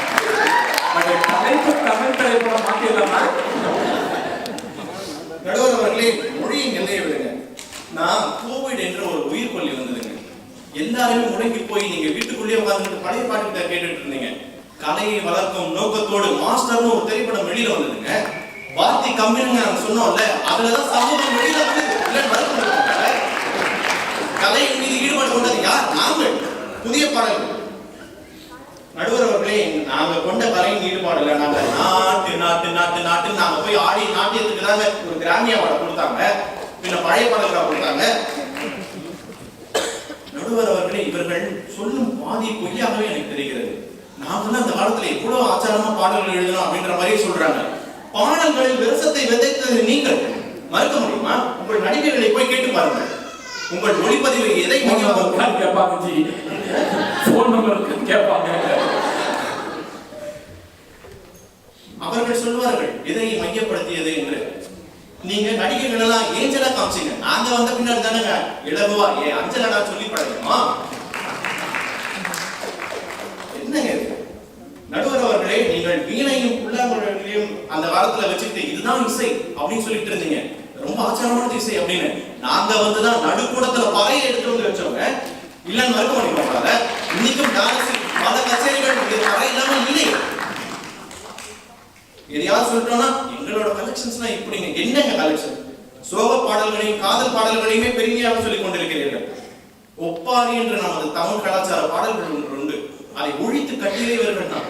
தலைப்பு தமிழ் திரைப்படம் மாற்றிடலாமா? நடுவர் அவர்களே, மொழியின் எல்லையை விடுங்க. நான் கோவிட் என்ற ஒரு உயிர்கொல்லி வந்ததுங்க. எல்லாருமே முடங்கி போய் நீங்க வீட்டுக்குள்ளேயே உட்கார்ந்துட்டு பழைய பாட்டு கேட்டுட்டு இருந்தீங்க. கலையை வளர்க்கும் நோக்கத்தோடு மாஸ்டர்னு ஒரு திரைப்படம் வெளியில வந்ததுங்க. வார்த்தை கம்மின்னு நாங்க சொன்னோம்ல, அதுலதான் சமூகம் வெளியில வந்து இல்லை மறுக்க முடியுமா? கலையின் மீது ஈடுபாடு கொண்டது யார்? நாங்கள். புதிய பாடல்கள். நடுவர் அவர்களே, நாங்க கொண்ட கலையின் ஈடுபாடுல நாங்க நாட்டு நாட்டு நாட்டு நாட்டு நாங்க போய் ஆடி நாட்டியத்துக்கு தாங்க ஒரு கிராமிய பாட கொடுத்தாங்க, பின்ன பழைய பாடல்களா கொடுத்தாங்க. நடுவர் அவர்களே, இவர்கள் சொல்லும் பாதி பொய்யாகவே எனக்கு தெரிகிறது. நாங்கெல்லாம் அந்த காலத்துல எவ்வளவு ஆச்சாரமா பாடல்கள் எழுதணும் அப்படின்ற மாதிரி சொல்றாங்க. பாடல்களில் விரசத்தை விதைத்தது நீங்கள். மறுக்க முடியுமா? உங்கள் நடிகர்களை போய் கேட்டு பாருங்க. உங்கள் ஒளிப்பதிவு எதை கேட்பாங்க ஜி, போன் நம்பர் கேட்பாங்க. அவர்கள் சொல்வார்கள் எதை மையப்படுத்தியது என்று. நீங்க நடிகர்கள் எல்லாம் ஏஞ்சலா காமிச்சீங்க. நாங்க வந்த பின்னாடி தானங்க இலகுவா அஞ்சலடா சொல்லி பழகணுமா? என்னங்க நடுவர் அவர்களே, நீங்கள் வீணையும் புல்லாங்குழலையும் அந்த காலத்துல வச்சுக்கிட்டு இதுதான் இசை அப்படின்னு சொல்லிட்டு இருந்தீங்க, ரொம்ப ஆச்சரியமான இசை அப்படின்னு. நாங்க வந்துதான் நடுக்கூடத்துல பறையை எடுத்து வந்து வச்சவங்க. இல்லன்னு மறுக்க முடியுமா? இன்னைக்கும் டான்ஸ் பல கச்சேரிகள் பறை இல்லாம இல்லை. எதையாவது சொல்லிட்டோம்னா எங்களோட கலெக்ஷன்ஸ்லாம் இப்படிங்க. என்னங்க கலெக்ஷன்? சோக பாடல்களையும் காதல் பாடல்களையுமே பெருமையாக சொல்லிக் கொண்டிருக்கிறீர்கள். ஒப்பாரி என்ற நமது தமிழ் கலாச்சார பாடல்கள் ஒன்று உண்டு. அதை ஒழித்து கட்டியவர்கள் தான்.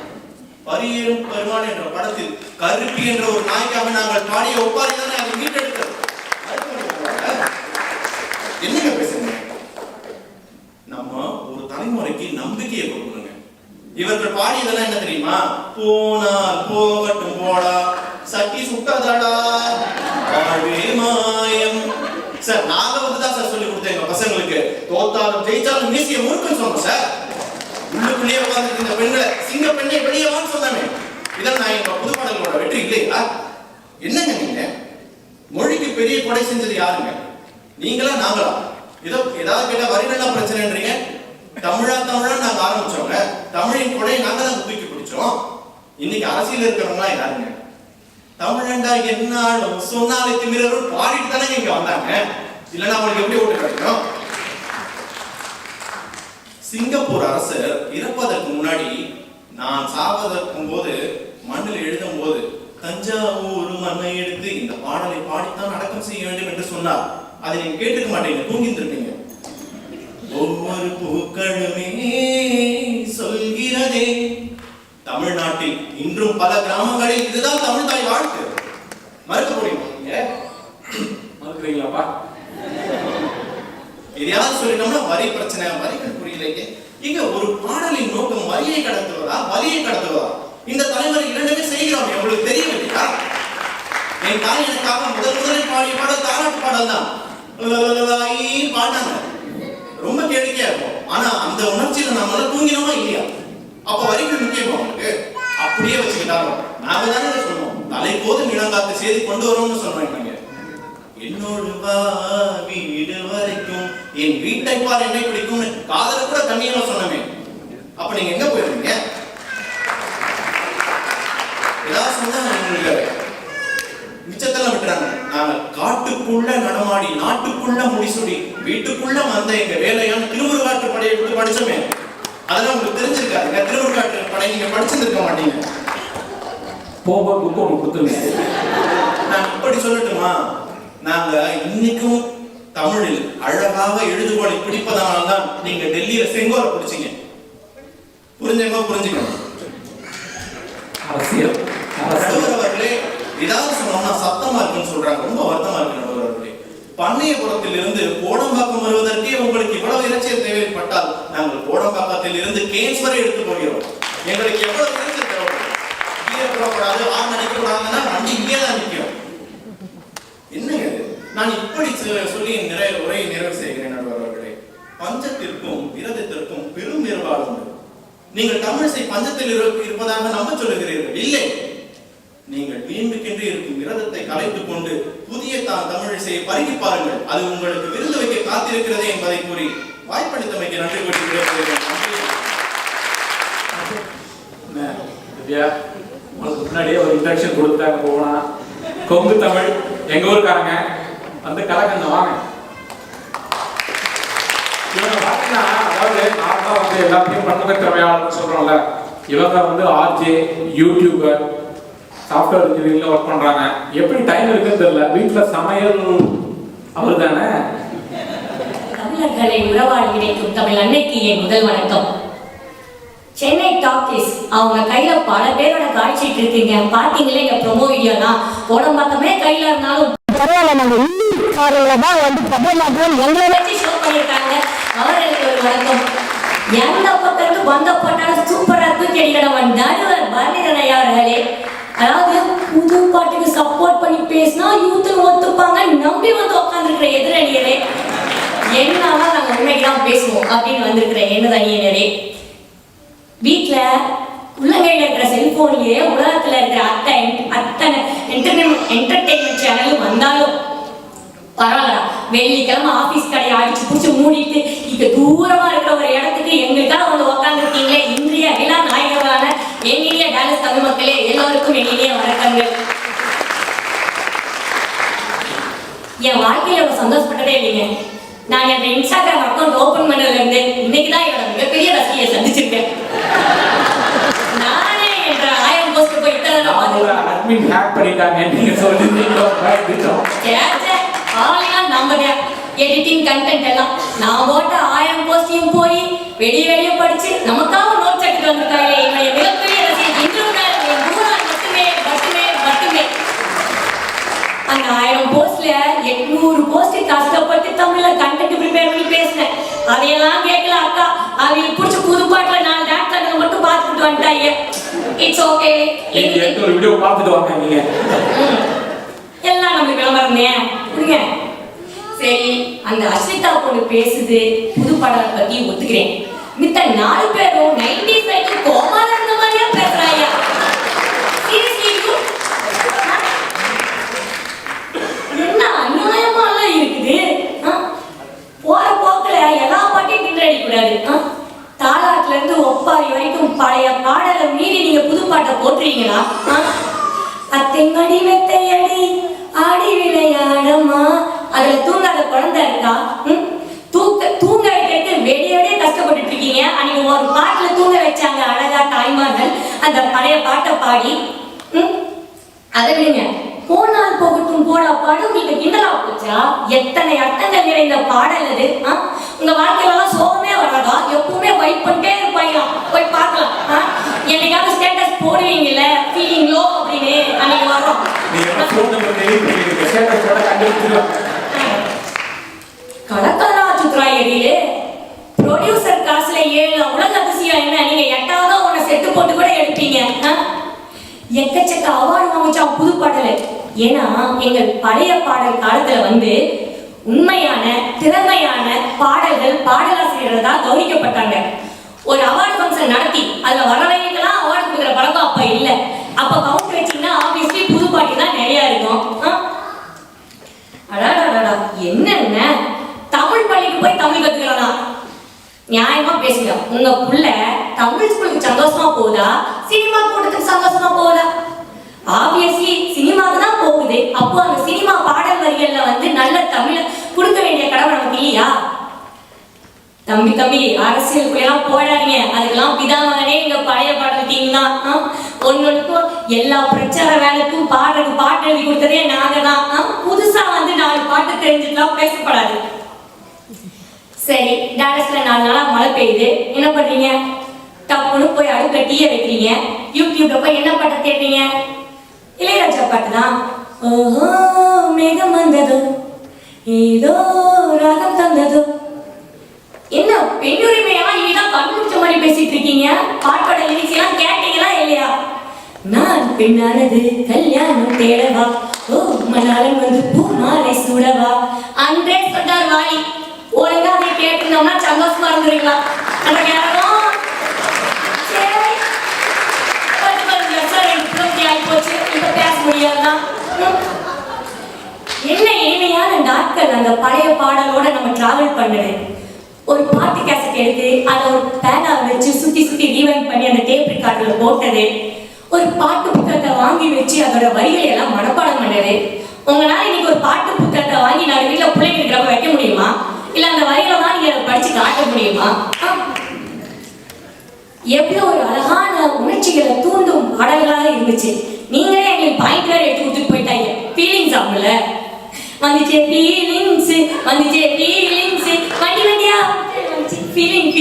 பரியேறும் பெருமாள் என்ற படத்தில் கருப்பி என்ற ஒரு நாய்க்காக நாங்கள் பாடிய ஒப்பாரி தானே அதை மீட்டெடுத்தது. என்னங்க பேசுறீங்க? நம்ம ஒரு தலைமுறைக்கு நம்பிக்கையை கொடுக்கணுங்க. இவர்கள் பாடியதெல்லாம் என்ன தெரியுமா? போனால் போகட்டும் போடா, சட்டி சுட்டாதாடா, வாழ்வே மாயம். சார் நாங்க வந்துதான் சார் சொல்லி கொடுத்தேன் எங்க பசங்களுக்கு. தோத்தாலும் ஜெயிச்சாலும் மீசிய முறுக்குன்னு சொன்னோம் சார். உள்ளுக்குள்ளேயே உட்கார்ந்து இந்த பெண்களை சிங்க பெண்ணை வெளியே வான்னு சொன்னாமே. இதான் நான் எங்க புது பாடல்களோட வெற்றி இல்லையா? என்னங்க நீங்க மொழிக்கு பெரிய கொடை செஞ்சது யாருங்க? நீங்களா நாங்களா? ஏதோ ஏதாவது கேட்டா வரிகள்லாம் பிரச்சனைன்றீங்க. தமிழா நாங்க ஆரம்பிச்சோங்க. தமிழின் கொடையை நாங்க தான் தூக்கி பிடிச்சோம். இன்னைக்கு அரசியல் இருக்கிறவங்களா யாருங்க? தமிழண்டா என்னாலும் சொன்னாலே திமிரரும் பாடிட்டு தானே இங்க வந்தாங்க. இல்லைன்னா அவங்களுக்கு எப்படி ஓட்டு கிடைக்கும்? சிங்கப்பூர் அரசர் இறப்பதற்கு முன்னாடி நான் சாவதற்கும் போது மண்ணில் எழுதும் போது தஞ்சாவூர் மண்ணை எடுத்து இந்த பாடலை பாடித்தான் அடக்கம் செய்ய வேண்டும் என்று சொன்னார். அதை நீங்க கேட்டுக்க மாட்டீங்க, தூங்கிருப்பீங்க. ஒவ்வொரு பூக்களுமே சொல்கிறதே. தமிழ்நாட்டில் இன்றும் பல கிராமங்களில் இதுதான் தமிழ் தாய் வாழ்க்கை. மறுக்க முடியுமா? மறுக்கிறீங்களாப்பா? எதையாவது சொல்லிட்டோம்னா வரி பிரச்சனை, வரிகள் புரியலையே. இங்க ஒரு பாடலின் நோக்கம் வரியை கடத்துவதா வலியை கடத்துவதா? இந்த தலைமுறை இரண்டுமே செய்கிறோம். உங்களுக்கு தெரியவில்லையா? என் தாய் எனக்காக முதலில் பாடிய பாடல் தாராட்டு பாடல் தான். பாடினாங்க, ரொம்ப கேளிக்கையா இருக்கும். ஆனா அந்த உணர்ச்சியில நம்மளால தூங்கினோமா இல்லையா? அப்ப வரிகள் முக்கியமா உங்களுக்கு? அப்படியே வச்சுக்கிட்டாங்க. நாங்க தானே சொன்னோம், தலை போதும் இளங்காத்து செய்தி கொண்டு வரோம்னு சொன்னாங்க. என்னோடு வா வீடு வரைக்கும், என் வீட்டை பார் என்னை பிடிக்கும், காதல கூட கண்ணியமா சொன்னமே. அப்ப நீங்க எங்க போயிருந்தீங்க? ஏதாவது சொன்னா எங்களுக்கு மிச்சத்தெல்லாம் விட்டுறாங்க. நாங்க காட்டுக்குள்ள நடமாடி நாட்டுக்குள்ள முடிசுடி வீட்டுக்குள்ள வந்த எங்க வேலையான திருமுருகாற்று படையை எடுத்து படிச்சோமே. அதெல்லாம் உங்களுக்கு தெரிஞ்சிருக்காருங்க. திருமுருகாற்று படை நீங்க படிச்சிருக்க மாட்டீங்க. போக புக்கு ஒன்று கொடுத்துருங்க. நான் இப்படி சொல்லட்டுமா? நாங்க இன்னைக்கும் தமிழில் அழகாக எழுதுகோலை பிடிப்பதனால்தான் நீங்க டெல்லியில செங்கோலை பிடிச்சீங்க. புரிஞ்சவங்க புரிஞ்சுக்கணும். அரசியல் அவர்களே ஏதாவது சொன்னோம்னா சத்தமா இருக்குன்னு சொல்றாங்க. ரொம்ப வருத்தமா இருக்கு நடுவர்களே. பண்ணையபுரத்தில் இருந்து கோடம்பாக்கம் வருவதற்கே உங்களுக்கு இவ்வளவு இறைச்சியல் தேவைப்பட்டால் நாங்கள் கோடம்பாக்கத்தில் இருந்து கேன்ஸ் வரை எடுத்து போகிறோம். எங்களுக்கு எவ்வளவு இறைச்சியல் தேவைப்படும்? கீழப்படாது ஆண் நினைக்கக்கூடாதுன்னா வண்டி இங்கே தான் நிற்கும். என்னங்க நான் இப்படி சொல்லி உரையை நிறைவு செய்கிறேன் நடுவர்களே. பஞ்சத்திற்கும் விரதத்திற்கும் பெரும் வேறுபாடு உண்டு. நீங்கள் தமிழிசை பஞ்சத்தில் இருப்பதாக நம்ப சொல்லுகிறீர்கள். இல்லை, நீங்கள் வீம்புக்கென்று இருக்கும் விரதத்தை கலைத்துக் கொண்டு புதிய தமிழிசையை பருகி பாருங்கள். அது உங்களுக்கு விருது வைக்க காத்திருக்கிறதே என்பதை கூறி வாய்ப்பளித்தமைக்கு நன்றி கூறுகிறேன். உங்களுக்கு முன்னாடியே ஒரு இன்ட்ரக்ஷன் கொடுத்தாங்க. போனா கொங்கு தமிழ் எங்க ஊருக்காரங்க வந்து கலக்கண்ண வாங்க. இவங்க பார்த்தீங்கன்னா, அதாவது நார்மலா வந்து எல்லாத்தையும் பன்முக திறமையாளர்னு சொல்றோம்ல, இவங்க வந்து ஆர்ஜே, யூடியூபர், சாஃப்ட்வேர் இன்ஜினியரிங்ல ஒர்க் பண்றாங்க. எப்படி டைம் இருக்குன்னு தெரியல. வீட்டுல சமையல் அவர் தானே? தமிழர்களை உறவாடி இணைக்கும் தமிழ் அன்னைக்கு என் முதல் வணக்கம். சென்னை டாக்கீஸ் அவங்க கையில பல பேரோட காட்சிட்டு இருக்கீங்க. பாத்தீங்களே எங்க ப்ரொமோ வீடியோலாம் உடம்பு பக்கமே கையில இருந்தாலும் பரவாயில்ல, நாங்க உள்ளூர்காரங்களதான் வந்து பிரபலமாக்குவோம் எங்களை வச்சு ஷோ பண்ணியிருக்காங்க. அவர்களுக்கு ஒரு வணக்கம். எந்த பக்கம் இருந்து வந்த போட்டாலும் சூப்பரா தூக்கி அடிக்கிறவன் நடுவர் பரணிதரன் அவர்களே. அதாவது புது பாட்டுக்கு சப்போர்ட் பண்ணி பேசினா யூத்து ஒத்துப்பாங்க நம்பி வந்து உட்காந்துருக்கிற எதிரணியரே. என்னாலும் நாங்க உண்மைக்குதான் பேசுவோம் அப்படின்னு வந்திருக்கிற எதிரணியரே. வீட்டுல உள்ளங்கையில இருக்கிற செல்போன்லயே உலகத்துல இருக்கிற அத்தனை என்டர்டெயின்மெண்ட் சேனலும் வந்தாலும் பரவாயில்ல. வெள்ளிக்கிழமை ஆபீஸ் கடையை அடிச்சு புடிச்சு மூடிட்டு இங்க தூரமா இருக்கிற ஒரு இடத்துக்கு எங்களுக்காக வந்து உட்காந்துருக்கீங்களே. இந்திய எல்லா நாயகர்களான என்னிய டாலஸ் தமிழ் மக்களே எல்லோருக்கும் என்னிய வணக்கங்கள். என் வாழ்க்கையில ஒரு சந்தோஷப்பட்டதே இல்லைங்க. நான் என் இன்ஸ்டாகிராம் அக்கௌண்ட் ஓபன் பண்ணதுல இருந்து இன்னைக்குதான் என்னோட மிகப்பெரிய ரசிகையை சந்திச்சிருக்கேன். நானே என்ற 1000 போஸ்ட் போய் அட்மின் ஹேக் பண்ணிட்டாங்க நீங்க சொல்லிருந்தீங்க. எடிட்டிங் கண்டென்ட் எல்லாம் நான் போட்ட 1000 போஸ்டையும் போய் வெளியே படிச்சு நமக்காக நோட்ஸ் எடுத்து வந்திருக்காங்க. என்னுடைய மிகப்பெரிய ரசிகை இன்றும் மட்டுமே அந்த 1000 போஸ்ட்ல 800 போஸ்ட் கஷ்டப்பட்டு தமிழ்ல கண்டென்ட் ப்ரிப்பேர் பண்ணி பேசினேன். அதையெல்லாம் கேட்கல அக்கா. அவங்களுக்கு பிடிச்ச புது பாட்டுல 4 டான்ஸ் ஆடுறத மட்டும் பார்த்துட்டு வந்துட்டாங்க. It's okay. ஒரு வீடியோ பார்த்துட்டு வாங்க நீங்க. எல்லாம் நம்மளுக்கு விளம்பரம் புரியுங்க. சரி, அந்த அஸ்விதா பொண்ணு பேசுது புது பாடலை பத்தி ஒத்துக்கிறேன். மித்த 4 பேரும் 90s வரைக்கும் கோமால இருந்த மாதிரியா பேசுறாங்க. என்ன அநியாயமா எல்லாம் இருக்குது. போற போக்குல எல்லா பாட்டையும் கிண்டடி கூடாது. தாலாட்டுல இருந்து ஒப்பாரி வரைக்கும் பழைய பாடலை மீறி நீங்க புது பாட்டை போட்டுறீங்களா? அத்தைங்கடி மெத்தையடி ஆடி விளையாடமா. அதுல தூங்காத குழந்தை இருக்கா? தூங்க வைக்கிறதுக்கு வெளியே கஷ்டப்பட்டு இருக்கீங்க. அன்னைக்கு ஒரு பாட்டுல தூங்க வச்சாங்க அழகா தாய்மார்கள் அந்த பழைய பாட்டை பாடி. அதை விடுங்க. போனால் போகட்டும் போடா பாடு உங்களுக்கு கிண்டலா போச்சா? எத்தனை அர்த்தங்கள் நிறைந்த பாடல் அது. உங்க வாழ்க்கையில எல்லாம் சோகமே வராதா? எப்பவுமே வைப் பண்ணிட்டே இருப்பாங்க. போய் பார்க்கலாம். என்னைக்காவது ஸ்டேட்டஸ் போடுவீங்கல்ல ஃபீலிங் லோ அப்படின்னு அன்னைக்கு வரோம். கடற்கரா சுத்ராயரிலே ப்ரொடியூசர் காசுல 7 உலக அதிசயம் என்ன? நீங்க 8வது ஒன்ன செட்டு போட்டு கூட எடுப்பீங்க. எக்கச்சக்க அவார்டு வாங்கிச்சா புது பாடல். ஏன்னா எங்கள் பழைய பாடல் காலத்துல வந்து உண்மையான திறமையான பாடலாசிரியர்கள் தான் கவனிக்கப்பட்டாங்க. ஒரு அவார்டு ஃபங்க்ஷன் நடத்தி அதுல வரவங்களுக்கெல்லாம் அவார்டு கொடுக்குற பழக்கம் அப்ப இல்ல. அப்ப கவுண்ட் வச்சீங்கன்னா ஆப்வியஸ்லி புது பாட்டு தான் நிறைய இருக்கும். அடாடாடா என்னென்ன தமிழ் பள்ளிக்கு போய் தமிழ் கத்துக்கலாம். நியாயமா பேசுங்க. உங்க புள்ள தமிழ் ஸ்கூலுக்கு சந்தோஷமா போகுதா சினிமா கூட்டத்துக்கு சந்தோஷமா போகுதா? ஆப்வியஸ்லி சினிமாவுக்கு தான் போகுது. அப்போ அந்த சினிமா பாடல் வரிகள்ல வந்து நல்ல தமிழ கொடுக்க வேண்டிய கடமை நமக்கு இல்லையா? தம்பி அரசியலுக்குள்ளெல்லாம் போடாதீங்க. அதுக்கெல்லாம் பிதாமகனே இங்க பழைய பாடல் டீம் தான். ஒன்னுக்கும் எல்லா பிரச்சார வேலைக்கும் பாட்டு எழுதி கொடுத்ததே நாங்க தான். புதுசா வந்து 4 பாட்டு தெரிஞ்சுக்கலாம் பேசப்படாது. சரி, டாலஸ்ல 4 நாளா மழை பெய்யுது. என்ன பண்றீங்க? டப்புன்னு போய் அடுக்க டீயை வைக்கிறீங்க. யூடியூப்ல போய் என்ன பாட்டை தேடுறீங்க? இளையராஜா பாட்டு தான். ஓஹோ மேகம் வந்ததோ ஏதோ ராகம் தந்ததோ. என்ன பெண்ணுரிமையெல்லாம் இனிதான் கண்டுபிடிச்ச மாதிரி பேசிட்டு இருக்கீங்க. பாட்டோட லிரிக்ஸ் எல்லாம் கேட்டீங்களா இல்லையா? நான் பெண்ணானது கல்யாணம் தேடவா, ஓ மணாளன் வந்து பூ மாலை சூடவா அன்றே சொன்னார் வாலி. ஒழுங்கா அதை கேட்டிருந்தோம்னா சந்தோஷமா இருந்திருக்கலாம். அந்த கேரளம் போச்சு. இப்ப பேச முடியாதுதான். என்ன இனிமையான நாட்கள் அந்த பழைய பாடலோட நம்ம டிராவல் பண்ணது. ஒரு பாட்டு கேசட் எடுத்து அதை ஒரு பேனா வச்சு சுத்தி ரீவைண்ட் பண்ணி அந்த டேப் ரெக்கார்டர்ல போட்டது. ஒரு பாட்டு புத்தகத்தை வாங்கி வச்சு அதோட வரிகளை எல்லாம் மனப்பாடம் பண்ணது. உங்களால இன்னைக்கு ஒரு பாட்டு புத்தகத்தை வாங்கி நான் வீட்டுல பிள்ளைங்க இருக்கிறப்ப வைக்க முடியுமா? இல்ல அந்த வரிகளை தான் நீங்க அதை படிச்சு காட்ட முடியுமா? எவ்வளவு ஒரு அழகான உணர்ச்சிகளை தூண்டும் பாடல்களாக இருந்துச்சு. நீங்களே எங்களுக்கு பாயிண்ட் வேற எடுத்து கொடுத்துட்டு போயிட்டாங்க. ஃபீலிங்ஸ் ஆகும்ல வந்துச்சு. ஃபீலிங்ஸ் வந்துச்சு ஃபீலிங்ஸ் வண்டி வண்டியா ஃபீலிங்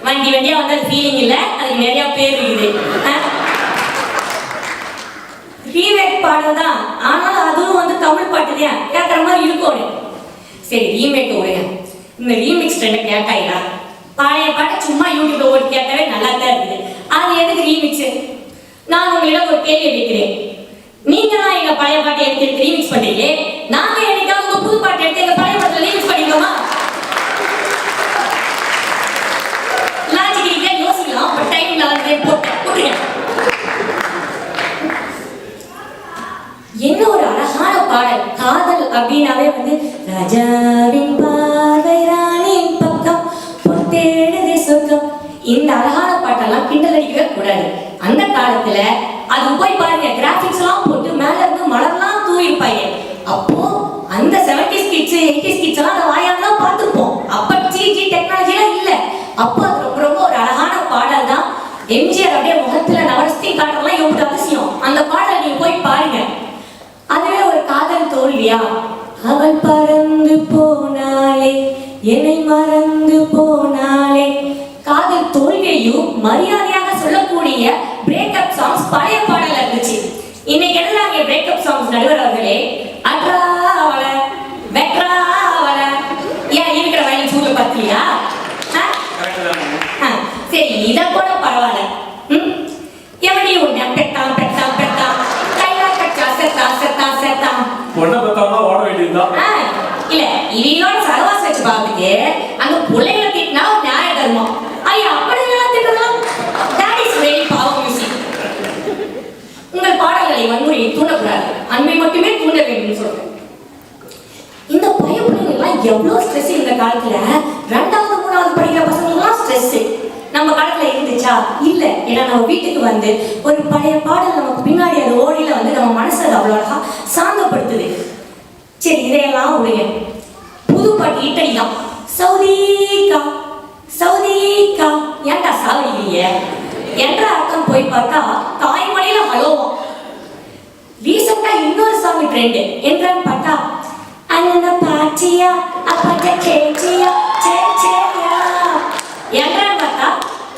வண்டி வண்டியா வந்தா ஃபீலிங் இல்ல அதுக்கு நிறைய பேர் இருக்குது ரீமேக் பாடல் தான் ஆனாலும் அதுவும் வந்து தமிழ் பாட்டு தான் கேட்கற மாதிரி இருக்கும் சரி ரீமேக் விடுங்க இந்த ரீமிக்ஸ் ட்ரெண்டை கேட்டாங்களா பழைய பாட்டை சும்மா யூடியூப்ல ஓடி கேட்டாவே நல்லா தான் இருக்குது அது எதுக்கு ரீமிக்ஸ் நான் உங்களிடம் ஒரு கேள்வி வைக்கிறேன் நீங்க தான் எங்க பழைய பாட்டை எடுத்து ரீமிக்ஸ் பண்றீங்க நாங்க என்னைக்காவது உங்க புது பாட்டை எடுத்து எங்க பழைய பாட்டை ரீமிக்ஸ் பண்ணிக்கோமா லாஜிக் யோசிக்கலாம் பட் டைம் இல்லாத போட்டுருங்க என்ன ஒரு அழகான பாடல் காதல் அப்படின்னாவே வந்து ராஜாவின் பார்வை ராணியின் பக்கம் பொத்தேடுதே சொர்க்கம் இந்த அழகான பாட்டெல்லாம் கிண்டல் அடிக்கவே கூடாது அந்த காலத்துல அது போய் பாருங்க கிராபிக்ஸ் எல்லாம் போட்டு மேல இருந்து மலர்லாம் தூவிருப்பாங்க அப்போ அந்த 70s கிட்ஸ் 80s கிட்ஸ் எல்லாம் அந்த வாயால தான் பார்த்துப்போம் அப்ப ஜிஜி டெக்னாலஜி எல்லாம் இல்ல அப்போ அது ரொம்ப ரொம்ப ஒரு அழகான பாடல் தான் எம்ஜிஆர் அப்படியே முகத்துல நவரஸ்தி காட்டலாம் எவ்வளவு அவசியம் அந்த பாடல் நீங்க போய் பாருங்க அதுவே ஒரு காதல் தோல்வியா அவள் பறந்து போனாலே என்னை மறந்து போனாலே காதல் தோல்வியையும் மரியாதையாக சொல்லக்கூடிய பிரேக்கப் சாங்ஸ் பழைய பாடல இருந்துச்சு இன்னைக்கு எழுதுறாங்க பிரேக்கப் சாங்ஸ் நடுவர் அவர்களே அட்ரா அவள வெட்ரா அவள ஏன் இருக்கிற வயலின் சூழல பத்தியா சரி இத கூட பரவாயில்ல எவனி உன்னை பெட்டான் பெட்டான் பெட்டான் பொண்ணை பத்தாம ஓட வேண்டியதுதான் இல்ல இவனோட சகவாசம் வச்சு பாத்துட்டு அந்த பிள்ளைங்களை திட்டினா ஒரு நியாய தர்மம் ஐயா அப்படி திட்டலாம் that is very power music உங்கள் பாடல்களை வன்முறையை தூண்டக்கூடாது அன்பை மட்டுமே தூண்ட வேண்டும் சொல்றேன் இந்த பயப்பிள்ளைங்க எல்லாம் எவ்வளவு ஸ்ட்ரெஸ் இந்த காலத்துல 2வது 3வது படிக்கிற பசங்க எல்லாம் ஸ்ட்ரெஸ் நம்ம காலத்துல இருந்துச்சா இல்ல ஏன்னா நம்ம வீட்டுக்கு வந்து ஒரு பழைய பாடல் நமக்கு பின்னாடி அது ஓடியில வந்து நம்ம மனசை அவ்வளவு அழகா சாந்தப்படுத்துது சரி இதையெல்லாம் விடுங்க புது பாட்டு இட்டடி தான் சவுதிக்கா சவுதிக்கா ஏன்டா சாவடிக்கிறீங்க என்ற அர்த்தம் போய் பார்த்தா தாய்மொழியில ஹலோவா ரீசெண்டா இன்னொரு சாங் ட்ரெண்ட் என்றான்னு பார்த்தா அண்ணன பாட்டியா அப்பாட்ட கேட்டியா சேச்சியா என்றான்னு பார்த்தா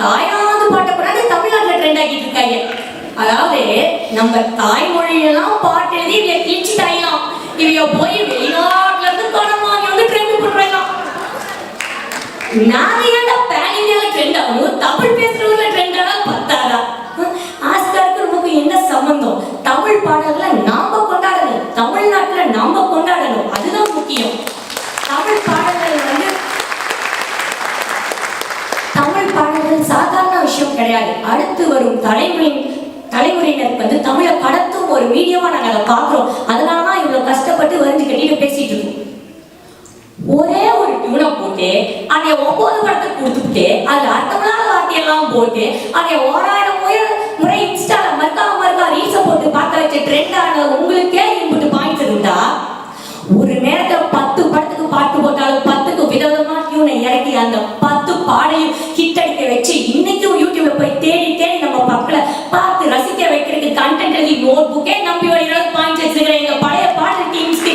தாயாவது பாட்டை கூட தமிழ்நாட்டுல ட்ரெண்ட் ஆகிட்டு இருக்காங்க அதாவது நம்ம தாய்மொழியெல்லாம் பாட்டு எழுதி கிழிச்சுட்டாங்களாம் இவைய போய் வெளிநாட்டுல இருந்து பணம் வாங்கி வந்து ட்ரெண்ட் பண்றாங்க நாங்க ஏன்டா பேன் இந்தியால ட்ரெண்ட் ஆகணும் தமிழ் பேசுறவங்க ட்ரெண்ட் ஆனா பத்தாதா ஆஸ்காருக்கு நமக்கு என்ன சம்பந்தம் தமிழ் பாடல்களை நாம கொண்டாடணும் தமிழ்நாட்டுல நாம கொண்டாடணும் அதுதான் முக்கியம் தமிழ் பாடல்கள் வந்து தமிழ் பாடல்கள் சாதாரண விஷயம் கிடையாது அடுத்து வரும் தலைமுறையினருக்கு வந்து தமிழை கடத்தும் ஒரு மீடியமா நாங்க அதை பாக்குறோம் அதனாலதான் இவ்வளவு கஷ்டப்பட்டு வரைஞ்சு கட்டிட்டு பேசிட்டு இருக்கோம் ஒரே ஒரு டியூனை போட்டு அதை 9 படத்துக்கு கொடுத்துட்டு அதுல அர்த்தமில்லாத வார்த்தையெல்லாம் போட்டு அதை 1000 முறை இன்ஸ்டால மறுக்கா ரீல்ஸை போட்டு பார்க்க வச்ச ட்ரெண்ட் ஆன உங்களுக்கே இன்புட்டு பாயிண்ட்ஸ் இருந்தா ஒரு நேரத்துல 10 படத்துக்கு பாட்டு போட்டாலும் 10க்கு விதவிதமா டியூனை இறக்கி அந்த 10 பாடையும் ஹிட் அடிக்க வச்சு இன்னைக்கும் யூடியூப்ல போய் தேடி நம்ம மக்களை பார்த்து ரசிக்க வைக்கிறதுக்கு கண்டென்ட் எழுதி நோட் புக்கே நம்பி வழிகளை பாயிண்ட் வச்சுக்கிற எங்க பழைய பாடல் டீம்ஸ்க்கு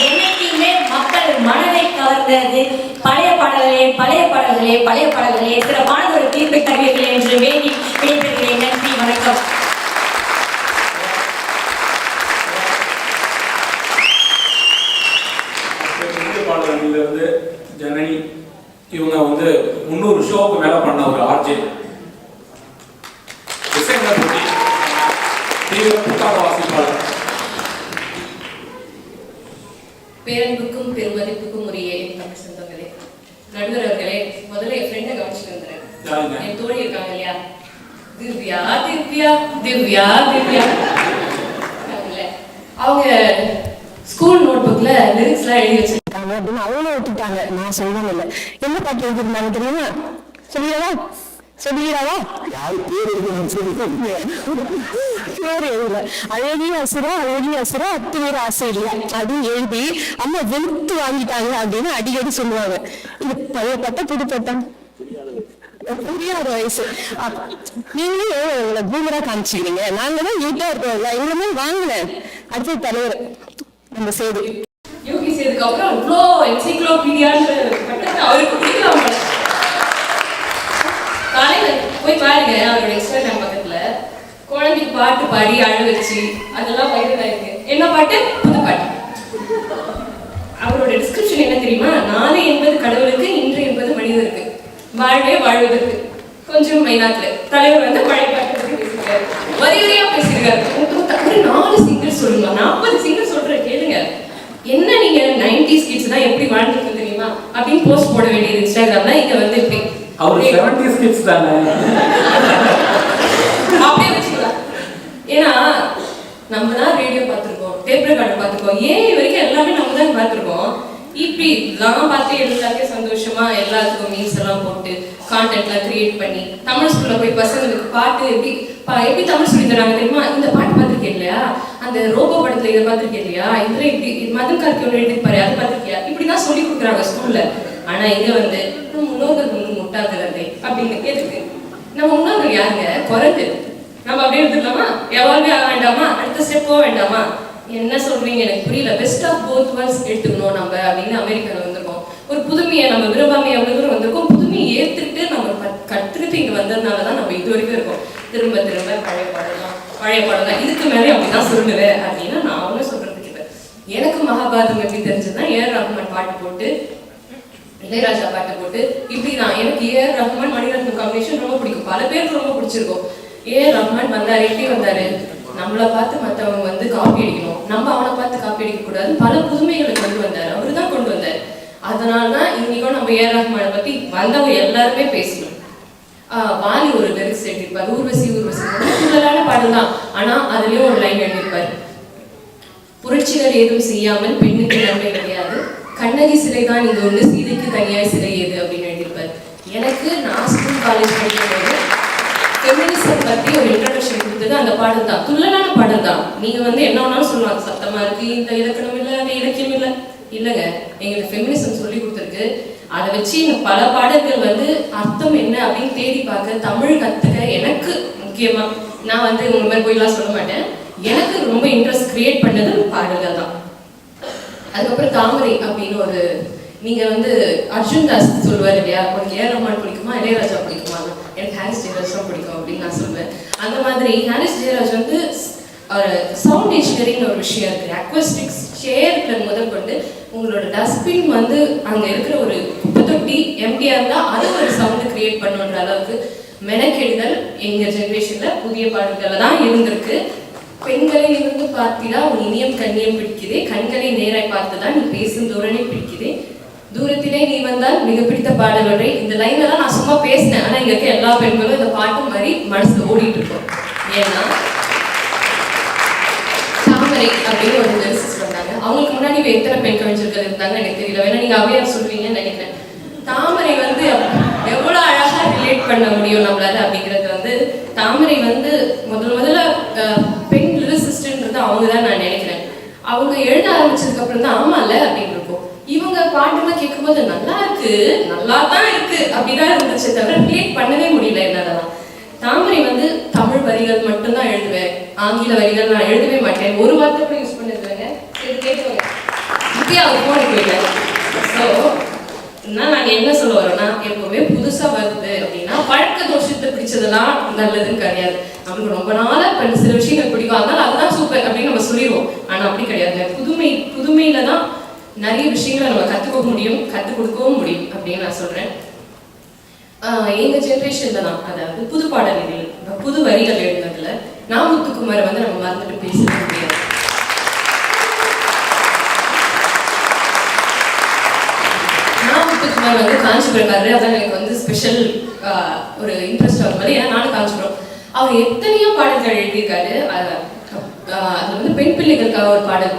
என்னைக்குமே மக்கள் மனதை கவர்ந்தது பழைய பாடல்களே சிறப்பான ஒரு தீர்ப்பை தருவீர்கள் என்று வேண்டி விடைபெறுகிறேன் நன்றி வணக்கம் இருந்து ஜனனி இவங்க வந்து 300 ஷோவுக்கு மேல பண்ண ஒரு ஆர்ஜே டிசைனர் பற்றி தீவிர புத்தக வாசிப்பாளர் பேரன்புக்கும் பெருமதிப்புக்கும் உரிய தமிழ் சொந்தங்களே நடுவர் அவர்களே முதல்ல என் ஃப்ரெண்டை கவனிச்சுட்டு வந்துடுறேன் என் தோழி இருக்காங்க இல்லையா திவ்யா திவ்யா திவ்யா திவ்யா அவங்க ஸ்கூல் நோட் புக்ல லிரிக்ஸ் எல்லாம் எழுதி வச்சிருக்காங்க அப்படின்னு அவங்களும் விட்டுட்டாங்க நான் சொல்லணும் இல்லை என்ன பாட்டு எழுதிருந்தாங்க தெரியுமா சொல்லிடாவா யாரு பேர் எழுதல அழகிய அசுரா அத்துமீற ஆசை இல்லையா அப்படின்னு எழுதி அம்மா வெளுத்து வாங்கிட்டாங்க அப்படின்னு அடிக்கடி சொல்லுவாங்க இது பழைய பாட்டா புது பாட்டா புரியாத வயசு. நீங்களே எவ்வளவு பூமரா காமிச்சுக்கிறீங்க. நாங்க தான் யூட்டா இருக்கோம்ல, எங்களுமே வாங்கினேன். அடுத்த தலைவர் நம்ம சேது யூகி சேதுக்கு அப்புறம் இவ்வளோ என்சைக்ளோபீடியான்ற பட்டத்தை அவருக்கு பிடிக்கலாம். காலையில போய் பாருங்க அவரோட இன்ஸ்டாகிராம் பக்கத்துல குழந்தைக்கு பாட்டு பாடி அழ வச்சு அதெல்லாம் வைரல் ஆயிருக்கு. என்ன பாட்டு? புது பாட்டு. அவரோட டிஸ்கிரிப்ஷன் என்ன தெரியுமா? நாளை என்பது கடவுளுக்கு, இன்று என்பது மனிதருக்கு, வாழ்வே வாழ்வதற்கு. கொஞ்சம் மைனாத்துல தலைவர் வந்து பழைய பாட்டு பேசியிருக்காரு, வரி வரியா பேசியிருக்காரு. ஒரு 4 சிங்கர் சொல்லுங்க, 40 சிங்கர் சொல்ற கேளுங்க. என்ன நீங்க 90s கிட்ஸ் தான் எப்படி வாழ்ந்துருக்கு தெரியுமா அப்படின்னு போஸ்ட் போட வேண்டியது இன்ஸ்டாகிராம்ல. இங்க வந்து இப்படி அவர் 70s கிட்ஸ் தானே, அப்படியே வச்சுக்கலாம். ஏன்னா நம்ம தான் ரேடியோ பார்த்துருக்கோம், டேப் ரெக்கார்டர் பார்த்துருக்கோம், ஏன் வரைக்கும் எல்லாமே நம்ம தான் பார்த்துருக்கோம். இப்படி இதெல்லாம் பார்த்து எல்லாத்தையும் சந்தோஷமா எல்லாத்துக்கும் மீன்ஸ் எல்லாம் போட்டு கான்டென்ட்லாம் கிரியேட் பண்ணி தமிழ் ஸ்கூல்ல போய் பசங்களுக்கு பாட்டு எப்படி தமிழ் சொல்லி தராங்க தெரியுமா? இந்த பாட்டு பார்த்துருக்கேன் இல்லையா, அந்த ரோபோ படத்துல இதை பார்த்துருக்கேன் இல்லையா, இதுல இப்படி மதன் கார்கி ஒன்று எழுதிருப்பாரு அதை பார்த்துருக்கியா, இப்படிதான் சொல்லி கொடுக்குறாங்க ஸ்கூல்ல. ஆனா இங்க வந்து முன்னோர்கள் வந்து முட்டாள்கள் அப்படின்னு எதுக்கு? நம்ம முன்னோர்கள் யாருங்க? குரங்கு. நம்ம அப்படியே எடுத்துக்கலாமா? எவால்வே ஆக வேண்டாமா? அடுத்த ஸ்டெப் போக வேண்டாமா? என்ன சொல்றீங்க எனக்கு புரியல. பெஸ்ட் ஆஃப் போத் வேர்ல்ட்ஸ் எடுத்துக்கணும் நம்ம அப்படின்னு அமெரிக்கால வந்திருக்கோம். ஒரு புதுமையை நம்ம விரும்பாம எவ்வளவு தூரம் வந்திருக்கோம், புதுமையை ஏத்துக்கிட்டு நம்ம கற்றுக்கிட்டு இங்க வந்ததுனாலதான் நம்ம இது வரைக்கும் இருக்கோம். திரும்ப திரும்ப பழைய பாடம் தான் இதுக்கு மேலே அப்படிதான் சொல்லுவேன் அப்படின்னு நான் ஒன்னும் சொல்றதுக்கு இல்லை. எனக்கு மகாபாரதம் எப்படி தெரிஞ்சதுன்னா ஏஆர் ரஹ்மான் பாட்டு போட்டு, இளையராஜா பாட்டு போட்டு, இப்படி நான் எனக்கு ஏஆர் ரஹ்மான் மணிரத்னம் காம்பினேஷன் ரொம்ப பிடிக்கும். பல பேருக்கு ரொம்ப பிடிச்சிருக்கும். ஏஆர் ரஹ்மான் வந்தாரு, எப்படி வந்தாரு? நம்மளை பார்த்து மற்றவங்க வந்து காப்பி அடிக்கணும், நம்ம அவனை பார்த்து காப்பி அடிக்க கூடாது, பல புதுமைகளை கொண்டு வந்தாரு. அவரு தான் கொண்டு வந்தாரு. அதனாலதான் இன்னைக்கும் நம்ம ஏஆர் ரஹ்மானை பத்தி வந்தவங்க எல்லாருமே பேசணும். வாலி ஒரு லிரிக்ஸ் எழுதியிருப்பாரு, ஊர்வசி ஊர்வசி பாடல் தான். ஆனா அதுலயும் ஒரு லைன் எழுதியிருப்பாரு, புரட்சிகள் ஏதும் செய்யாமல் பெண்ணுக்கு நன்மை கிடையாது, கண்ணகி சிலை தான் இங்க ஒண்ணு, சீதைக்கு தனியாய் சிலை ஏது அப்படின்னு எழுதியிருப்பாரு. எனக்கு நான் ஸ்கூல் காலேஜ் படிக்கும்போது ஃபெமினிசம் பத்தி ஒரு இன்ட்ரடக்ஷன் கொடுத்தது அந்த பாடல் தான். துள்ளலான பாடல் தான். நீங்க வந்து என்ன வேணாலும் சொல்லலாம், சத்தமா இருக்கு, இந்த இலக்கணம் இல்லை, அந்த இலக்கியம் இல்லை, இல்லைங்க. எங்களுக்கு ஃபெமினிசம் சொல்லி கொடுத்துருக்கு. அதை வச்சு பல பாடல்கள் வந்து அர்த்தம் என்ன அப்படின்னு தேடி பார்க்க, தமிழ் கத்துக்க எனக்கு முக்கியமா நான் வந்து உங்க மாதிரி போயெல்லாம் சொல்ல மாட்டேன். எனக்கு ரொம்ப இன்ட்ரெஸ்ட் கிரியேட் பண்ணது பாடல்கள் தான். அதுக்கப்புறம் தாமரை அப்படின்னு ஒரு, நீங்க வந்து அர்ஜுன் தாஸ் சொல்லுவார் இல்லையா, உனக்கு ஏஆர் ரஹ்மான் பிடிக்குமா இளையராஜா பிடிக்குமா? எனக்கு ஹாரிஸ் ஜெயராஜ் தான் பிடிக்கும் அப்படின்னு நான் சொல்லுவேன். அந்த மாதிரி ஹாரிஸ் ஜெயராஜ் வந்து ஒரு சவுண்ட் இன்ஜினியரிங் ஒரு விஷயம் இருக்கு. அக்வஸ்டிக்ஸ் சேர்ல முதல் கொண்டு உங்களோட டஸ்ட்பின் வந்து அங்க இருக்கிற ஒரு குப்பை தொட்டி எம்டியா இருந்தா அது ஒரு சவுண்ட் கிரியேட் பண்ணுன்ற அளவுக்கு மெனக்கெடுதல் எங்க ஜெனரேஷன்ல புதிய பாடல்கள் தான் இருந்திருக்கு. பெண்களை இருந்து பார்த்திடா உன் இனியம் கண்ணியம் பிடிக்குதே, கண்களை நேராய் பார்த்துதான் நீ பேசும் தோரணை பிடிக்குதே, தூரத்திலே நீ வந்தால் மிக பிடித்த பாடல் ஒன்றை. இந்த லைன்ல தான் நான் சும்மா பேசினேன். ஆனா இங்க இருக்க எல்லா பெண்களும் இந்த பாட்டு மாதிரி மனசுல ஓடிட்டு இருக்கோம். ஏன்னா தாமரை அப்படின்னு ஒரு லிரிசிஸ்ட் வந்தாங்க. அவங்களுக்கு முன்னாடி எத்தனை பெண் கவிஞர்கள் இருந்தாங்க எனக்கு தெரியல, வேணா நீங்க அவையார் சொல்லுவீங்கன்னு நினைக்கிறேன். தாமரை வந்து எவ்வளவு அழகா ரிலேட் பண்ண முடியும் நம்மளால அப்படிங்கிறது வந்து, தாமரை வந்து முதல்ல பெண் லிரிசிஸ்ட்ன்றது அவங்க தான் நான் நினைக்கிறேன். அவங்க எழுத ஆரம்பிச்சதுக்கு அப்புறம் தான் ஆமால அப்படின்னு இருக்கும். இவங்க பாட்டுலாம் கேட்கும்போது நல்லா இருக்கு, நல்லா தான் இருக்கு அப்படிதான் இருந்துச்சு, தவிர ரிலேட் பண்ணவே முடியல என்னாலதான். தாமரை வந்து தமிழ் வரிகள் மட்டும்தான் எழுதுவேன், ஆங்கில வரிகள் நான் எழுதவே மாட்டேன். ஒரு வார்த்தை கூட யூஸ் பண்ணிருக்காங்க, கேட்குவாங்க இப்பயே அவங்க போனுக்கு இல்லை. ஸோ நாங்க என்ன சொல்ல வரோம்னா, எப்பவுமே புதுசா வருது அப்படின்னா பழக்க தோஷத்தை பிடிச்சதெல்லாம் நல்லதுன்னு கிடையாது. நமக்கு ரொம்ப நாளா சில விஷயங்கள் பிடிக்கும், அதனால அதுதான் சூப்பர் அப்படின்னு நம்ம சொல்லிடுவோம். ஆனா அப்படி கிடையாது. புதுமையில தான் நிறைய விஷயங்களை நம்ம கத்துக்க முடியும், கத்துக் கொடுக்கவும் முடியும் அப்படின்னு நான் சொல்றேன். எங்க ஜெனரேஷன்ல தான், அதாவது புது பாடல்கள் புது வரிகள் எழுதுனதுல நான் முத்துக்குமாரை வந்து நம்ம மறந்துட்டு பேசவே முடியாது. முத்துக்குமார் வந்து காஞ்சிபுரக்காரரு, அதான் எனக்கு வந்து ஸ்பெஷல் ஒரு இன்ட்ரெஸ்ட் ஆகும் போது, ஏன்னா நானும் காஞ்சிபுரம். அவர் எத்தனையோ பாடல்கள் எழுதியிருக்காரு. அது வந்து பெண் பிள்ளைகளுக்காக ஒரு பாடல்,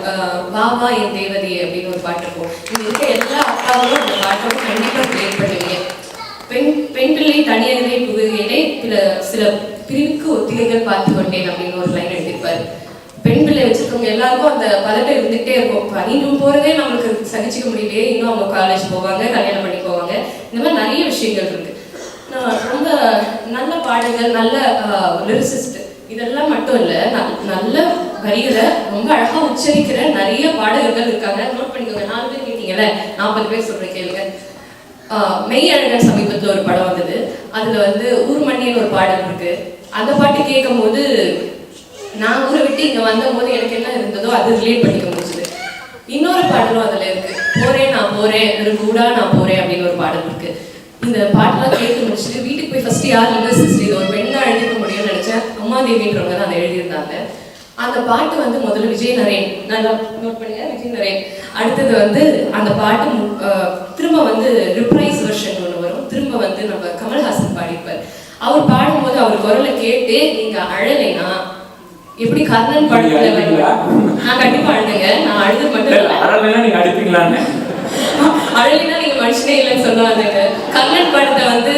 வா வா என் தேவதையே அப்படின்னு ஒரு பாட்டு இருக்கும். இங்க இருக்க எல்லா அப்பாவும் அந்த பாட்டோட கண்டிப்பா கிரியேட் பண்ணுவீங்க. பெண் பிள்ளை தனியகவே புகுகையிலே சில பிரிவுக்கு ஒத்திகைகள் பார்த்து கொண்டேன் அப்படின்னு ஒரு லைன் எழுதியிருப்பாரு. பெண் பிள்ளை வச்சிருக்கவங்க எல்லாருக்கும் அந்த பதட்டம் இருந்துகிட்டே இருக்கும். பணிக்கும் போறதே நம்மளுக்கு சகிச்சுக்க முடியலையே, இன்னும் அவங்க காலேஜ் போவாங்க, கல்யாணம் பண்ணி போவாங்க, இந்த மாதிரி நிறைய விஷயங்கள் இருக்கு. ரொம்ப நல்ல பாடல்கள், நல்ல லிரிசிஸ்ட், இதெல்லாம் மட்டும் இல்லை, நல்ல வரிகளை ரொம்ப அழகாக உச்சரிக்கிற நிறைய பாடகர்கள் இருக்காங்க. நோட் பண்ணிக்கோங்க. 4 பேர் கேட்டீங்கல்ல, 40 பேர் சொல்கிறேன் கேளுங்க. மெய்யழகன் சமீபத்தில் ஒரு படம் வந்தது. அதில் வந்து ஊர்மண்ணின்னு ஒரு பாடல் இருக்கு. அந்த பாட்டு கேட்கும் போது நான் ஊரை விட்டு இங்கே வந்த போது எனக்கு என்ன இருந்ததோ அது ரிலேட் பண்ணிக்க முடிச்சுது. இன்னொரு பாடலும் அதில் இருக்கு. போறேன் நான் போறேன், ஒரு கூடா நான் போறேன் அப்படின்னு ஒரு பாடல் இருக்கு. இந்த பாட்டெல்லாம் கேட்டு முடிச்சுட்டு வீட்டுக்கு போய் ஃபர்ஸ்ட் யார் லிரிசிஸ்ட், இது ஒரு பெண் தான் எழுதிக்க முடியும்னு நினைச்சேன். அம்மாதேவின்றவங்க தான் அதை எழுதியிருந்தாங்க. அந்த பாட்டு வந்து முதல்ல விஜய் நரேன், நல்லா நோட் பண்ணுங்க, விஜய் நரேன். அடுத்தது வந்து அந்த பாட்டு திரும்ப வந்து ரிப்ரைஸ் வெர்ஷன் ஒன்று வரும். திரும்ப வந்து நம்ம கமல்ஹாசன் பாடிப்பார். அவர் பாடும்போது அவர் குரலை கேட்டு நீங்க அழலைன்னா எப்படி கர்ணன் படத்துல நான் கண்டிப்பா அழுதுங்க. நான் அழுது மட்டும் நீங்க அடிப்பீங்களான்னு அழலினா நீங்க மனுஷனே இல்லைன்னு சொல்லுவாங்க. கர்ணன் படத்தை வந்து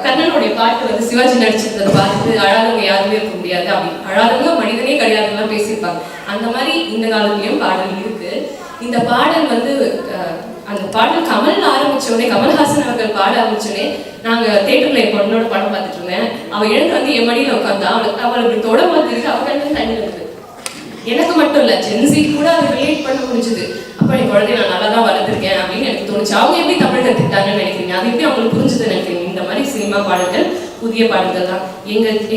கர்ணனுடைய பாட்டு வந்து சிவாஜி நடிச்சிருந்ததை பார்த்துட்டு அழாதவங்க யாருமே இருக்க முடியாது, அப்படி அழாதவங்க மனிதனே கிடையாதுலாம் பேசியிருப்பாங்க. அந்த மாதிரி இந்த காலத்துலயும் பாடல் இருக்கு. இந்த பாடல் வந்து அந்த பாடல் கமல் ஆரம்பிச்சோடனே, கமல்ஹாசன் அவர்கள் பாட ஆரம்பிச்சோடனே நாங்க தியேட்டர்ல என் பொண்ணோட படம் பார்த்துட்டு இருந்தேன். அவ எழுந்து வந்து என் மடியில உட்காந்தா. அவளுக்கு தொட மாதிரி அவ கண்ணு தண்ணி வருது. எனக்கு மட்டும் இல்ல, ஜென்சி கூட அதை ரிலேட் பண்ண முடிஞ்சுது. அப்ப என் குழந்தைய நான் நல்லா தான் வளர்த்துருக்கேன் அப்படின்னு எனக்கு தோணுச்சு. அவங்க எப்படி தமிழ் கற்றுக்கிட்டாங்கன்னு நினைக்கிறீங்க? அது எப்படி அவங்களுக்கு புரிஞ்சுதுன்னு நினைக்கிறீங்க? இந்த மாதிரி சினிமா பாடல்கள், புதிய பாடல்கள் தான்.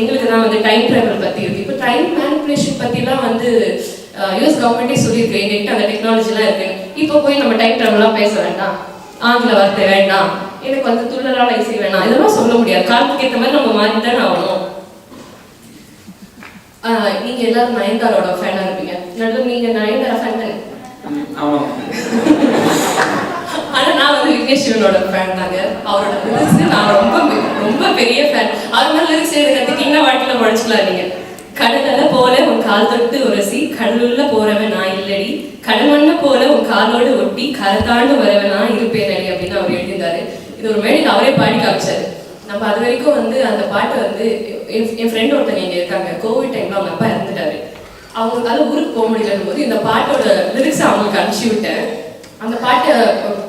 எங்களுக்கு தான் வந்து டைம் டிராவல் பத்தி இருக்கு. இப்போ டைம் மேனிபுலேஷன் பத்திலாம் வந்து யூஎஸ் கவர்மெண்டே சொல்லியிருக்கு, எங்ககிட்ட அந்த டெக்னாலஜிலாம் இருக்கு. இப்போ போய் நம்ம டைம் டிராவல்லாம் பேச வேண்டாம், ஆங்கில வார்த்தை வேண்டாம், எனக்கு வந்து துள்ளலான இசை வேணாம், இதெல்லாம் சொல்ல முடியாது. காலத்துக்கு ஏற்ற மாதிரி நம்ம மாறிதான் ஆகணும். நீங்க எல்லாரும் நயன்தாரோட ஃபேனா இருப்பீங்க. நடுவில் நீங்க நயன்தாரா ஃபேன் தானே? ஆனா நான் வந்து விக்னேஷ் சிவனோட ஃபேன் தாங்க. அவரோட லிரிக்ஸ் நான் ரொம்ப ரொம்ப பெரிய ஃபேன். அவர் மாதிரி லிரிக்ஸ் எழுத கத்துக்கிட்டீங்கன்னா வாழ்க்கையில உழைச்சிக்கலாம். நீங்க கடலை போல உன் கால் தொட்டு உரசி, கடலுள்ள போறவன் நான் இல்லடி, கடமண்ண போல உன் காலோடு ஒட்டி கரத்தாண்டு வரவன் நான் இருப்பேன் அடி அப்படின்னு அவர் எழுதியிருந்தாரு. இது ஒரு மேடையில் அவரே பாடி காமிச்சாரு. நம்ம அது வரைக்கும் வந்து அந்த பாட்டை வந்து என் ஃப்ரெண்ட் ஒருத்தங்க இங்கே இருக்காங்க. கோவிட் டைம்ல அவங்க அப்பா இறந்துட்டாரு. அவங்களுக்கால ஊருக்கு போக முடியலன்னு போது இந்த பாட்டோட லிரிக்ஸை அவங்களுக்கு அனுப்பிச்சி விட்டேன். அந்த பாட்டை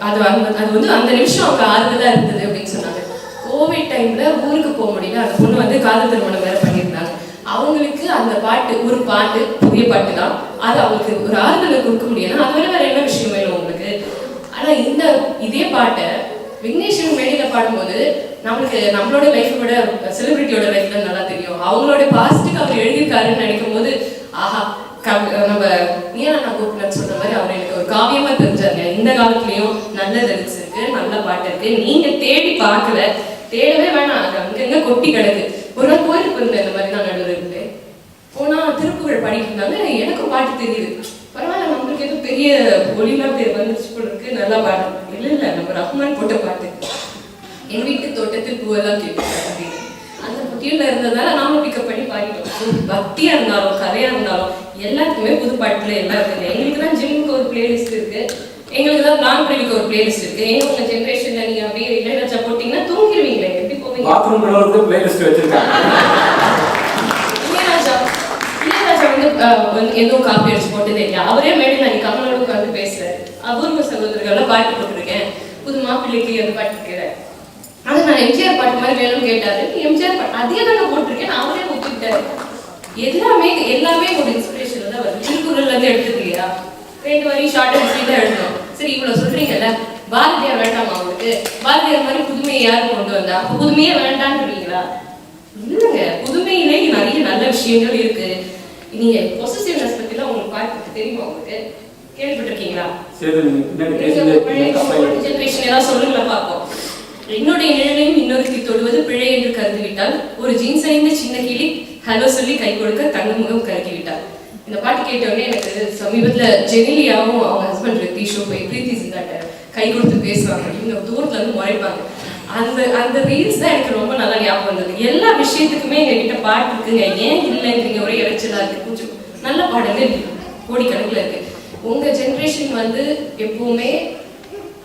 அது வந்து அந்த நிமிஷம் அவங்க ஆறுதலா இருந்தது அப்படின்னு சொன்னாங்க. கோவிட் டைம்ல ஊருக்கு போக முடியல, அந்த பொண்ணு வந்து காதல் திருமணம் வேற பண்ணியிருந்தாங்க. அவங்களுக்கு அந்த பாட்டு, ஒரு பாட்டு புதிய பாட்டு தான், அது அவங்களுக்கு ஒரு ஆறுதலை கொடுக்க முடியல. அது வேற என்ன விஷயம் வேணும் உங்களுக்கு? ஆனா இதே பாட்டை விக்னேஷன் மேடையில பாடும்போது நம்மளுக்கு நம்மளோட லைஃப்பை விட செலிபிரிட்டியோட லைஃப் தான் நல்லா தெரியும். அவங்களோட பாஸ்ட்டுக்கு அவர் எழுதியிருக்காருன்னு நினைக்கும் போது ஆஹா, நம்ம ஏன் நான் கூப்பிடலன்னு சொன்ன மாதிரி அவர் எனக்கு ஒரு காவியமா தெரிஞ்சாங்க. இந்த காலத்துலயும் நல்ல லிரிக்ஸ் இருக்கு, நல்ல பாட்டு இருக்கு. நீங்க தேடி பார்க்கல, தேடவே வேணாம், அது அங்கங்க கொட்டி கிடக்கு. ஒரு நாள் கோயிலுக்கு இருந்தேன், இந்த மாதிரி தான் நடுவில் இருக்கு. போனா திருப்புகழ் பாடிட்டு இருந்தாங்க. எனக்கும் பாட்டு தெரியுது. பரவாயில்ல, நம்மளுக்கு எதுவும் பெரிய ஒளிலாம் வந்துச்சு போல இருக்கு, நல்லா பாடுறோம். இல்ல நம்ம ரஹ்மான் போட்ட பாட்டு, என் வீட்டு தோட்டத்தில் பூவெல்லாம் கேட்பாங்க அப்படின்னு அந்த புட்டியில இருந்ததால நாம பிக்கப் பண்ணி பாடிட்டோம். பக்தியா இருந்தாலும் கதையா இருந்தாலும் எல்லாத்துக்குமே புது பாட்டுல எல்லாம் இருக்குது. எங்களுக்கு தான் ஜிம்முக்கு ஒரு பிளேலிஸ்ட் இருக்கு, எங்களுக்கு தான் லாங் பிளேலிக்கு ஒரு பிளேலிஸ்ட் இருக்கு. எங்க ஜென்ரேஷன்ல நீங்க அப்படியே இளையராஜா போட்டீங்கன்னா தூங்கிடுவீங்களே, எப்படி போவீங்க? பாத்ரூம் பிளேலிஸ்ட் வச்சிருக்காங்க. இளையராஜா வந்து எதுவும் காப்பி அடிச்சு போட்டதே இல்லை. அவரே மேடையில் நான் கமலோட உட்காந்து பேசுறாரு. அபூர்வ சகோதரர்கள்லாம் பாட்டு போட்டிருக்கேன், புது மாப்பிள்ளைக்கு அந்த பாட்டு இருக்கிறேன். அது நான் எம்ஜிஆர் பாட்டு மாதிரி வேணும்னு கேட்டாரு. எம்ஜிஆர் பாட்டு அதே தான் நான் போட்டிருக்கேன், நான் அவரே ஒத்துக்கிட்டாரு. எல்லாமே ஒரு இன்ஸ்பிரேஷன் தான் வருது. திருக்குறள்ல இருந்து எடுத்துக்கலையா, 2 வரி ஷார்ட் அண்ட் ஸ்வீட்டா எழுதணும். சரி, இவ்வளவு சொல்றீங்கல்ல, பாரதியார் வேண்டாமா உங்களுக்கு? பாரதியார் மாதிரி புதுமையை யாரும் கொண்டு வந்தா? அப்ப புதுமையே வேண்டான்றீங்களா? இல்லைங்க, புதுமையிலே நிறைய நல்ல விஷயங்கள் இருக்கு. நீங்க பொசசிவ்னஸ் பத்திலாம் உங்களுக்கு பாட்டு தெரியுமா? உங்களுக்கு கேள்விப்பட்டிருக்கீங்களா? ஜெனரேஷன் ஏதாவது சொல்லுங்களா பார்ப்போம். என்னுடைய நிழலையும் இன்னொருத்தி தொடுவது பிழை என்று கருதிவிட்டால், ஒரு ஜீன்ஸ் அணிந்த சின்ன கிளி ஹலோ சொல்லி கை கொடுக்க தங்க முகம் கருகிவிட்டார். இந்த பாட்டு கேட்டவுடனே எனக்கு சமீபத்துல ஜெனிலியாவும் அவங்க ஹஸ்பண்ட் ரித்தீஷோ போய் பிரீத்தி சிந்தாட்ட கை கொடுத்து பேசுவாங்க. இவங்க தூரத்துல இருந்து முறைப்பாங்க. அந்த ரீல்ஸ் தான் எனக்கு ரொம்ப நல்லா ஞாபகம் வந்தது. எல்லா விஷயத்துக்குமே எங்ககிட்ட பாட்டு இருக்குங்க. ஏன் இல்லைன்றீங்க? ஒரே இறைச்சலா இருக்கு. கொஞ்சம் நல்ல பாடல்கள் கோடிக்கணக்கில் இருக்கு. உங்க ஜென்ரேஷன் வந்து எப்பவுமே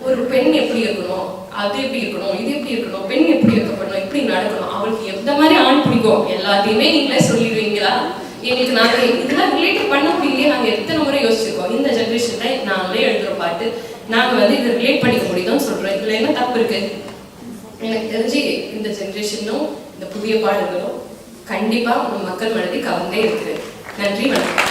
ஒரு பெண் எப்படி இருக்கணும், அது எப்படி இருக்கணும், இது எப்படி இருக்கணும், பெண் எப்படி இருக்கப்படணும், எப்படி நடக்கணும், அவளுக்கு எந்த மாதிரி ஆண் பிடிக்கும், எல்லாத்தையுமே நீங்களே சொல்லிடுவீங்களா? எங்களுக்கு நாங்க இதெல்லாம் ரிலேட் பண்ண முடியலையே. நாங்க எத்தனை முறை யோசிச்சிருக்கோம். இந்த ஜென்ரேஷன்ல நாங்களே எழுதுற பாட்டு நாங்க வந்து இதை ரிலேட் பண்ணிக்க முடியுதுன்னு சொல்றோம். இதுல என்ன தப்பு இருக்கு? எனக்கு தெரிஞ்சு இந்த ஜென்ரேஷனும் இந்த புதிய பாடல்களும் கண்டிப்பா நம்ம மக்கள் மனதை கவர்ந்தே இருக்குது. நன்றி, வணக்கம்.